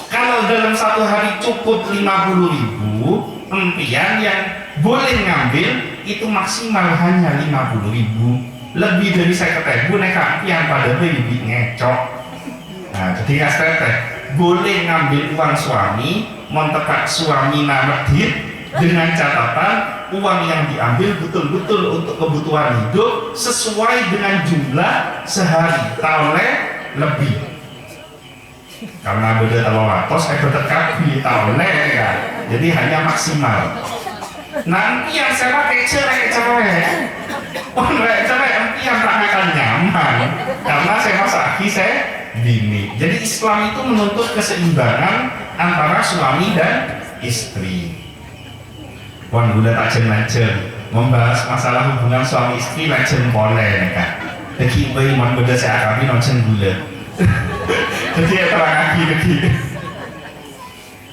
Kalau dalam 1 hari cukup 50.000, empian yang boleh ngambil itu maksimal hanya 50.000. Lebih dari 50.000 mereka empian pada lebih ngecok. Nah, jadi nggak boleh ngambil uang suami, mentepak suami namedit dengan catatan uang yang diambil betul-betul untuk kebutuhan hidup sesuai dengan jumlah sehari tahunnya lebih. Karena beda telur atos, saya bertekap tahunnya ya, jadi hanya maksimal. Nanti yang saya pakai cerai, nanti yang tak akan nyaman karena saya masa aki saya bini. Jadi Islam itu menuntut keseimbangan antara suami dan istri. Wan udah tak jen membahas masalah hubungan suami istri lajen boleh kan. Jadi bayi mon beda saya akabi nonsen gula. Jadi ya terang aki lagi.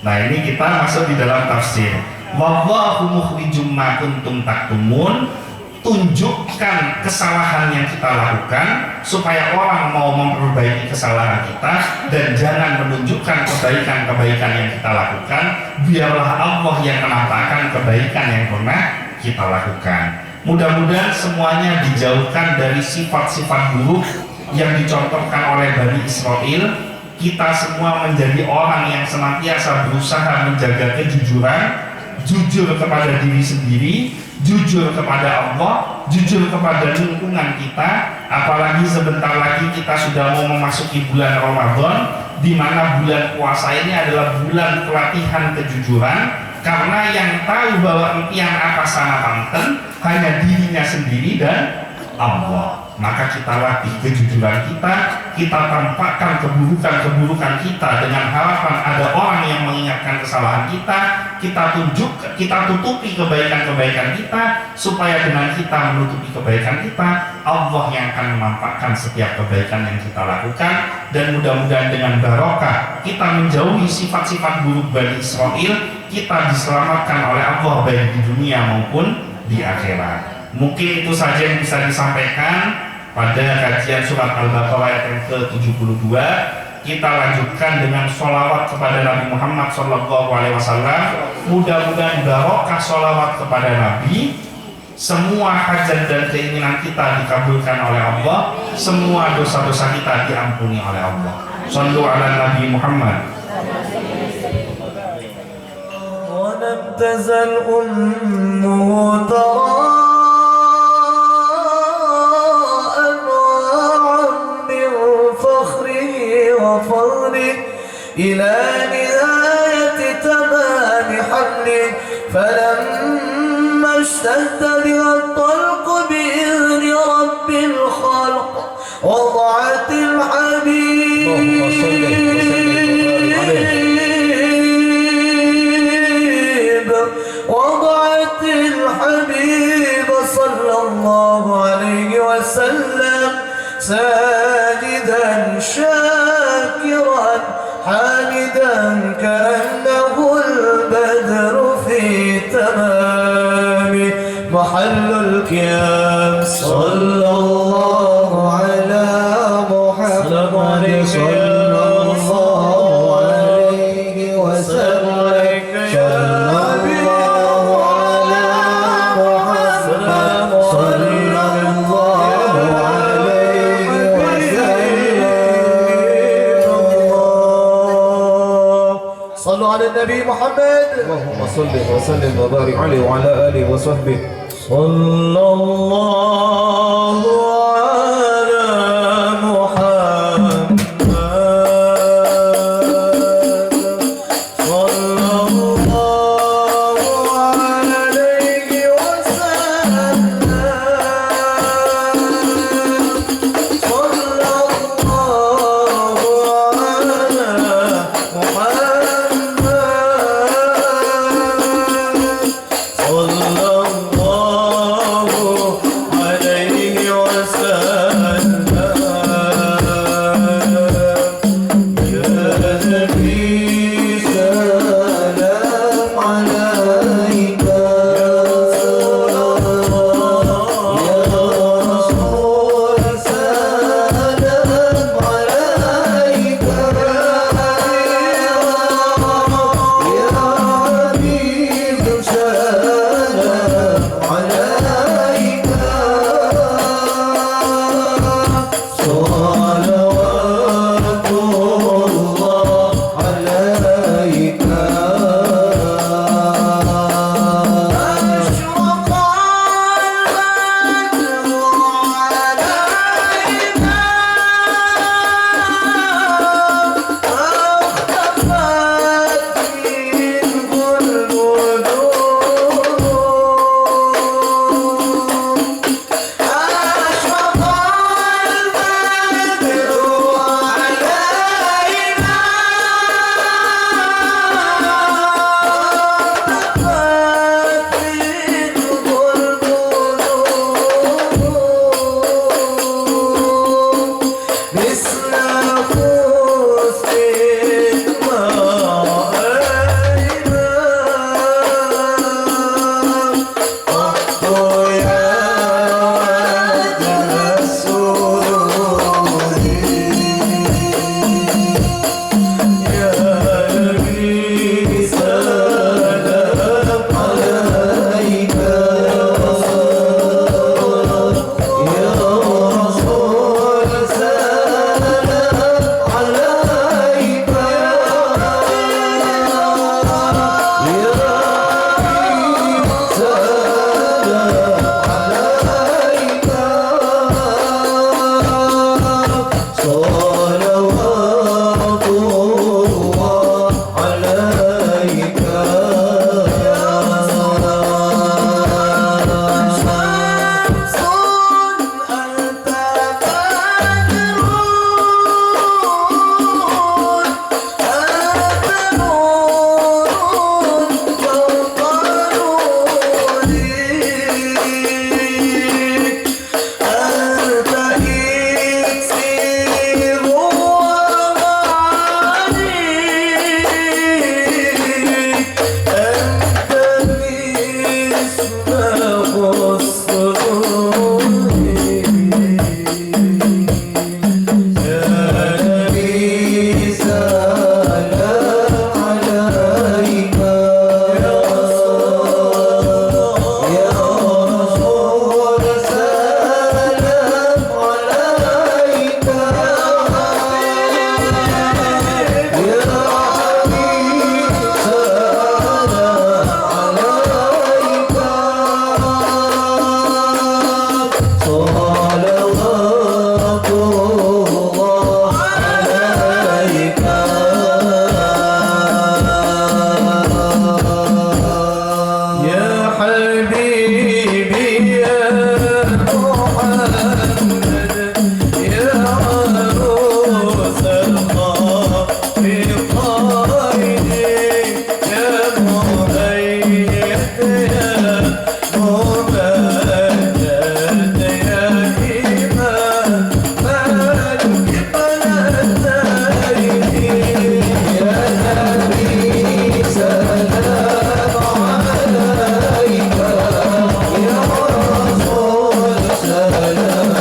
Nah ini kita masuk di dalam tafsir. Wallahu mukhrijum ma kuntum taktumun. Tunjukkan kesalahan yang kita lakukan supaya orang mau memperbaiki kesalahan kita, dan jangan menunjukkan kebaikan-kebaikan yang kita lakukan. Biarlah Allah yang menampakkan kebaikan yang pernah kita lakukan. Mudah-mudahan semuanya dijauhkan dari sifat-sifat buruk yang dicontohkan oleh Bani Israel. Kita semua menjadi orang yang senantiasa berusaha menjaga kejujuran, jujur kepada diri sendiri, jujur kepada Allah, jujur kepada lingkungan kita. Apalagi sebentar lagi kita sudah mau memasuki bulan Ramadan, di mana bulan puasa ini adalah bulan pelatihan kejujuran. Karena yang tahu bahwa yang apa sana panten hanya dirinya sendiri dan Allah. Maka kita latih kejujuran kita tampakkan keburukan-keburukan kita dengan harapan ada orang yang mengingatkan kesalahan kita tutupi kebaikan-kebaikan kita, supaya dengan kita menutupi kebaikan kita, Allah yang akan menampakkan setiap kebaikan yang kita lakukan. Dan mudah-mudahan dengan barokah kita menjauhi sifat-sifat buruk Bani Israel, kita diselamatkan oleh Allah baik di dunia maupun di akhirat. Mungkin itu saja yang bisa disampaikan pada kajian surat Al-Baqarah ayat yang ke-72. Kita lanjutkan dengan sholawat kepada Nabi Muhammad SAW. Mudah-mudahan barokah sholawat kepada Nabi, semua hajat dan keinginan kita dikabulkan oleh Allah, semua dosa-dosa kita diampuni oleh Allah. Shallu ala Nabi Muhammad. ولم تزل أمه ترى وفضله إلى نهاية تمام حمله، فلما اشتد بها الطلق بإذن رب الخلق وضعت الحبيب صلى الله عليه وسلم ساجدا شاكرا حامدا كأنه البدر في تمام محل القيام. صلى الله على محمد صلى الله عليه وسلم. صلى الله على محمد النبي محمد. اللهم صل وسلم وبارك عليه وعلى آله وصحبه. صلى الله على محمد صلى الله عليه وسلم صلى الله على محمد صلى الله عليه وسلم. يا نبي سلام عليك يا رسول سلام عليك يا حبيب سلام عليك صلوات الله عليك. أشرق البدر علينا واختفت منه البدور. أشرق البدر علينا واختفت منه البدور. مثل خسف ما رأينا قط يا وجه السرور. يا نبي سلام عليك يا رسول سلام عليك يا حبيب سلام عليك صلوات الله عليك. شمس أنت بدر أنت نور فوق نوري أنت إكسير ومعاني أنت مصباح السرور. يا نبي سلام عليك يا رسول سلام عليك يا حبيب سلام عليك صلوات الله عليك. يا حبيبي يا محمد يا عروس الخافقين يا مؤيد يا ممجد يا إمام مالك بلدين. يا نبي سلام عليك يا رسول سلام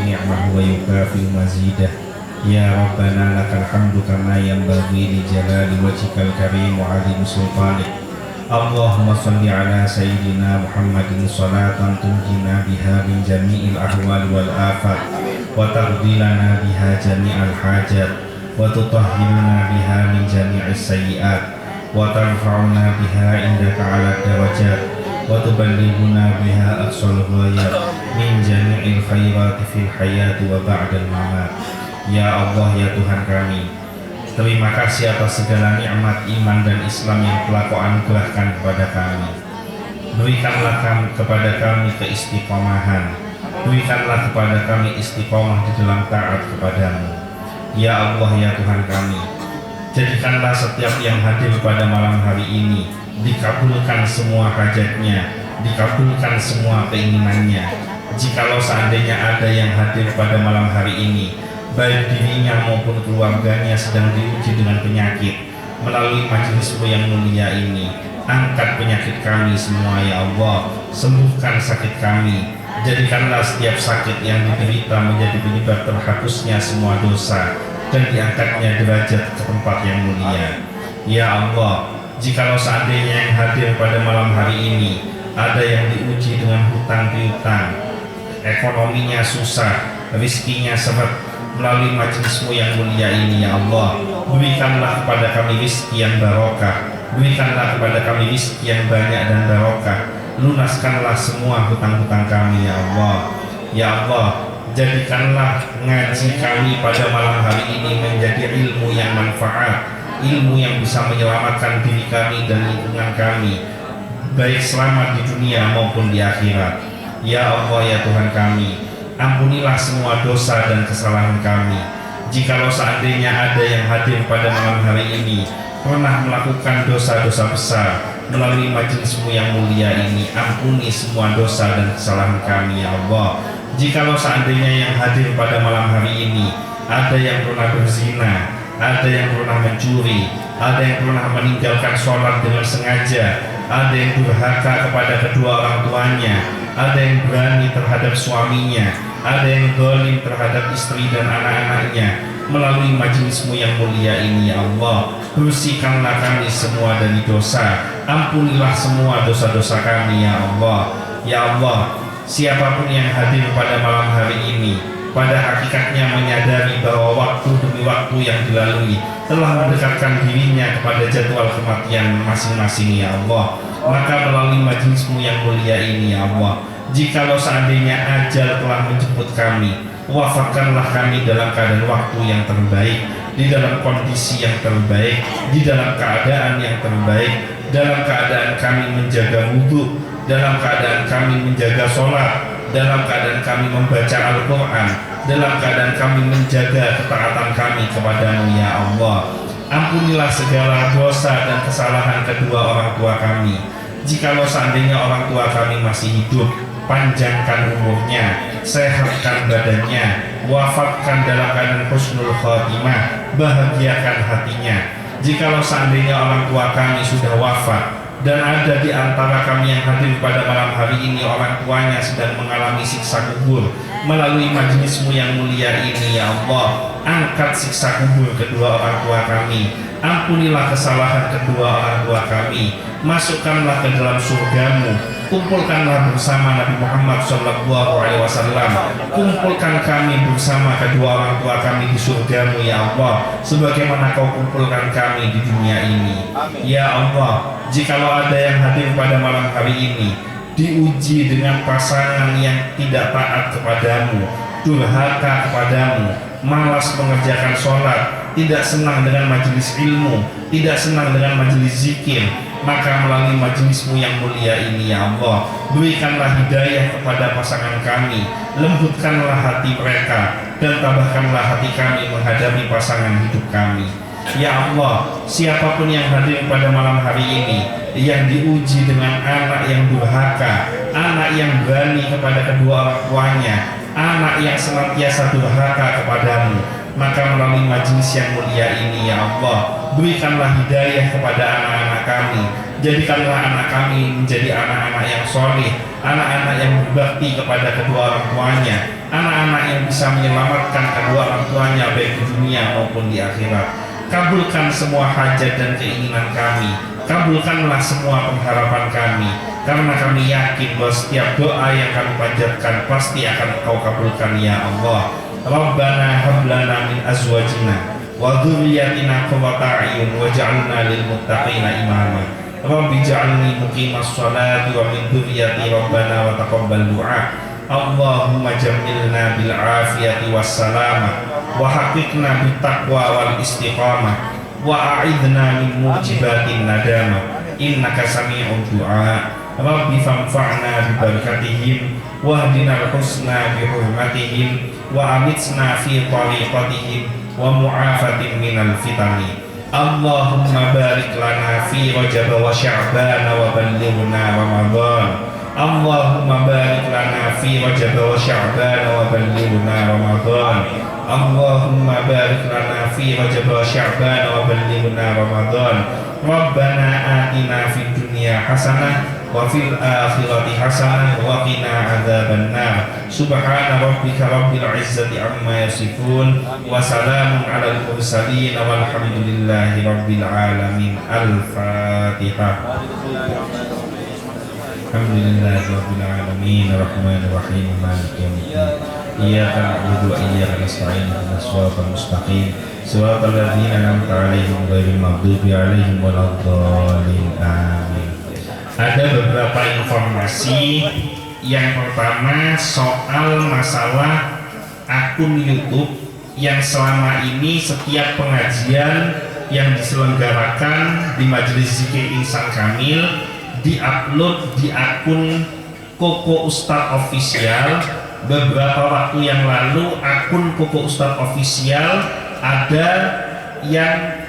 نعمه ويكافئ مزيده يا ربنا لك الحمد كما ينبغي لجلال وجهك الكريم وعظيم سلطانك اللهم صل على سيدنا محمد صلاة تنجينا بها من جميع الأهوال والآفات وتقضي لنا بها جميع الحاجات وتطهرنا بها من جميع السيئات وترفعنا بها عندك على الدرجات وتبلغنا بها أقصى الغايات من جميع الخيرات في الحياة وبعد الممات. Ya Allah, ya Tuhan kami, terima kasih atas segala nikmat iman dan Islam yang telah Kau anugerahkan kepada kami. Berikanlah kepada kami keistiqomahan, berikanlah kepada kami istiqomah di dalam taat kepadamu. Ya Allah, ya Tuhan kami, jadikanlah setiap yang hadir pada malam hari ini dikabulkan semua hajatnya, dikabulkan semua keinginannya. Jikalau seandainya ada yang hadir pada malam hari ini, baik dirinya maupun keluarganya sedang diuji dengan penyakit, melalui majelis-Mu yang mulia ini, angkat penyakit kami semua ya Allah, sembuhkan sakit kami, jadikanlah setiap sakit yang diderita menjadi penyebab terhapusnya semua dosa dan diangkatnya derajat ke tempat yang mulia. Ya Allah, jikalau seandainya yang hadir pada malam hari ini ada yang diuji dengan hutang piutang, ekonominya susah, rizkinya seret, melalui majelis-Mu yang mulia ini ya Allah, berikanlah kepada kami rizki yang barokah, berikanlah kepada kami rizki yang banyak dan barokah, lunaskanlah semua hutang-hutang kami ya Allah. Ya Allah, jadikanlah ngaji kami pada malam hari ini menjadi ilmu yang manfaat, ilmu yang bisa menyelamatkan diri kami dan lingkungan kami, baik selamat di dunia maupun di akhirat. Ya Allah, ya Tuhan kami, ampunilah semua dosa dan kesalahan kami. Jikalau seandainya ada yang hadir pada malam hari ini pernah melakukan dosa-dosa besar, melalui majelis-Mu yang mulia ini, ampuni semua dosa dan kesalahan kami ya Allah. Jikalau seandainya yang hadir pada malam hari ini ada yang pernah berzina, ada yang pernah mencuri, ada yang pernah meninggalkan sholat dengan sengaja, ada yang durhaka kepada kedua orang tuanya, ada yang berani terhadap suaminya, ada yang zalim terhadap istri dan anak-anaknya, melalui majelis-Mu yang mulia ini ya Allah, bersihkanlah kami semua dari dosa, ampunilah semua dosa-dosa kami ya Allah. Ya Allah, siapapun yang hadir pada malam hari ini pada hakikatnya menyadari bahwa waktu demi waktu yang dilalui telah mendekatkan dirinya kepada jadwal kematian masing-masing ya Allah, maka melalui majelis-Mu yang mulia ini ya Allah, jikalau seandainya ajal telah menjemput kami, wafatkanlah kami dalam keadaan waktu yang terbaik, di dalam kondisi yang terbaik, di dalam keadaan yang terbaik, dalam keadaan kami menjaga wudhu, dalam keadaan kami menjaga sholat, dalam keadaan kami membaca Al-Quran, dalam keadaan kami menjaga ketaatan kami kepadamu ya Allah. Ampunilah segala dosa dan kesalahan kedua orang tua kami. Jikalau seandainya orang tua kami masih hidup, panjangkan umurnya, sehatkan badannya, wafatkan dalam keadaan husnul khotimah, bahagiakan hatinya. Jikalau seandainya orang tua kami sudah wafat dan ada di antara kami yang hadir pada malam hari ini orang tuanya sedang mengalami siksa kubur, melalui majelis-Mu yang mulia ini ya Allah, angkat siksa kubur kedua orang tua kami, ampunilah kesalahan kedua orang tua kami, masukkanlah ke dalam surga-Mu, kumpulkanlah bersama Nabi Muhammad SAW, kumpulkan kami bersama kedua orang tua kami di surga-Mu ya Allah, sebagaimana Kau kumpulkan kami di dunia ini. Ya Allah, jikalau ada yang hadir pada malam hari ini diuji dengan pasangan yang tidak taat kepadamu, durhaka kepadamu, malas mengerjakan sholat, tidak senang dengan majelis ilmu, tidak senang dengan majelis zikir, maka melalui majelis-Mu yang mulia ini ya Allah, berikanlah hidayah kepada pasangan kami, lembutkanlah hati mereka, dan tambahkanlah hati kami menghadapi pasangan hidup kami. Ya Allah, siapapun yang hadir pada malam hari ini yang diuji dengan anak yang durhaka, anak yang berani kepada kedua orang tuanya, anak yang senantiasa durhaka kepadamu, maka melalui majelis yang mulia ini ya Allah, berikanlah hidayah kepada anak-anak kami, jadikanlah anak kami menjadi anak-anak yang soleh, anak-anak yang berbakti kepada kedua orang tuanya, anak-anak yang bisa menyelamatkan kedua orang tuanya baik di dunia maupun di akhirat. Kabulkan semua hajat dan keinginan kami, kabulkanlah semua pengharapan kami, karena kami yakin bahwa setiap doa yang kami panjatkan pasti akan Engkau kabulkan ya Allah. Rabbana hab lana min azwajina wa dzurriyyatina qurrata a'yun waj'alna lil muttaqina imama. Rabbi ij'alni muqimas sholati wa min dzurriyyati rabbana wa taqabbal du'a. Allahumma jammilna bil afiyati was salamah wa haqiqna bit taqwa wal istiqamah wa a'idna min mujibatin nadama innaka sami'ud du'a. Rabbi fanfa'na bi barakatihim wahdina al-husna bi hurmatihim wa amitsna fi tariqatihim wa mu'afatin minal fitani. Allahumma barik lana fi Rajab wa Sya'ban wa ballighna Ramadan. Allahumma barik lana fi Rajab wa Sya'ban wa ballighna Ramadan. Allahumma barik lana fi Rajab wa Sya'ban wa ballighna Ramadan. Rabbana atina fid dunya hasanah wa fil akhirati hasanah wa qina adzabannar. Subhana rabbika rabbil izzati amma yasifun wa salamun alal mursalin walhamdulillahi rabbil alamin. Al-Fatihah. Alhamdulillahi rabbil alamin arrahmanir rahim maliki yaumiddin. Iyyaka na'budu wa iyyaka nasta'in ihdinas siratal mustaqim siratal ladzina an'amta 'alaihim ghairil maghdubi 'alaihim waladdallin. Amin. Ada beberapa informasi. Yang pertama soal masalah akun YouTube yang selama ini setiap pengajian yang diselenggarakan di Majelis Zikir Insan Kamil diupload di akun Koko Ustadz Official. Beberapa waktu yang lalu akun Koko Ustadz Official ada yang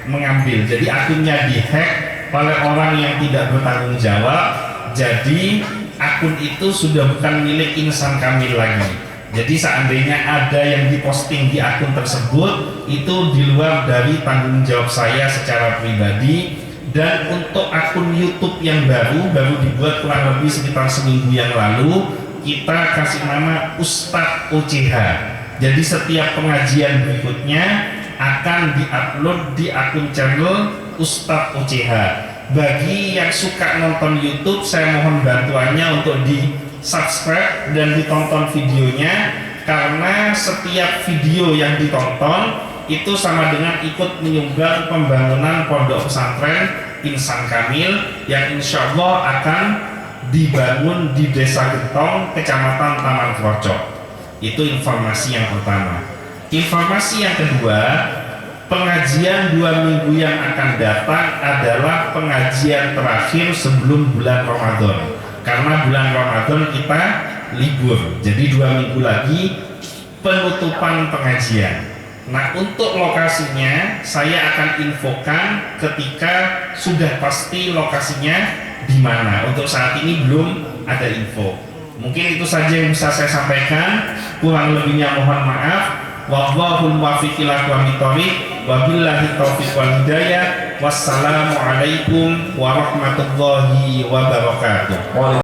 mengambil, jadi akunnya dihack oleh orang yang tidak bertanggung jawab. Jadi akun itu sudah bukan milik Insan Kamil lagi. Jadi seandainya ada yang diposting di akun tersebut, itu di luar dari tanggung jawab saya secara pribadi. Dan untuk akun YouTube yang baru dibuat kurang lebih sekitar seminggu yang lalu, kita kasih nama Ustadz OCH. Jadi setiap pengajian berikutnya akan diupload di akun channel Ustadz OCH. Bagi yang suka nonton YouTube, saya mohon bantuannya untuk di subscribe dan ditonton videonya, karena setiap video yang ditonton itu sama dengan ikut menyumbang pembangunan pondok pesantren Insan Kamil yang insya Allah akan dibangun di Desa Gentong, Kecamatan Taman Krocok. Itu informasi yang pertama. Informasi yang kedua, pengajian 2 minggu yang akan datang adalah pengajian terakhir sebelum bulan Ramadan, karena bulan Ramadan kita libur, jadi 2 minggu lagi penutupan pengajian. Nah, untuk lokasinya saya akan infokan ketika sudah pasti lokasinya di mana. Untuk saat ini belum ada info. Mungkin itu saja yang bisa saya sampaikan. Kurang lebihnya mohon maaf. Wallahul muwaffiq ila aqwamit thoriq. Wabillahi taufiq wal hidayah. Wassalamualaikum warahmatullahi wabarakatuh.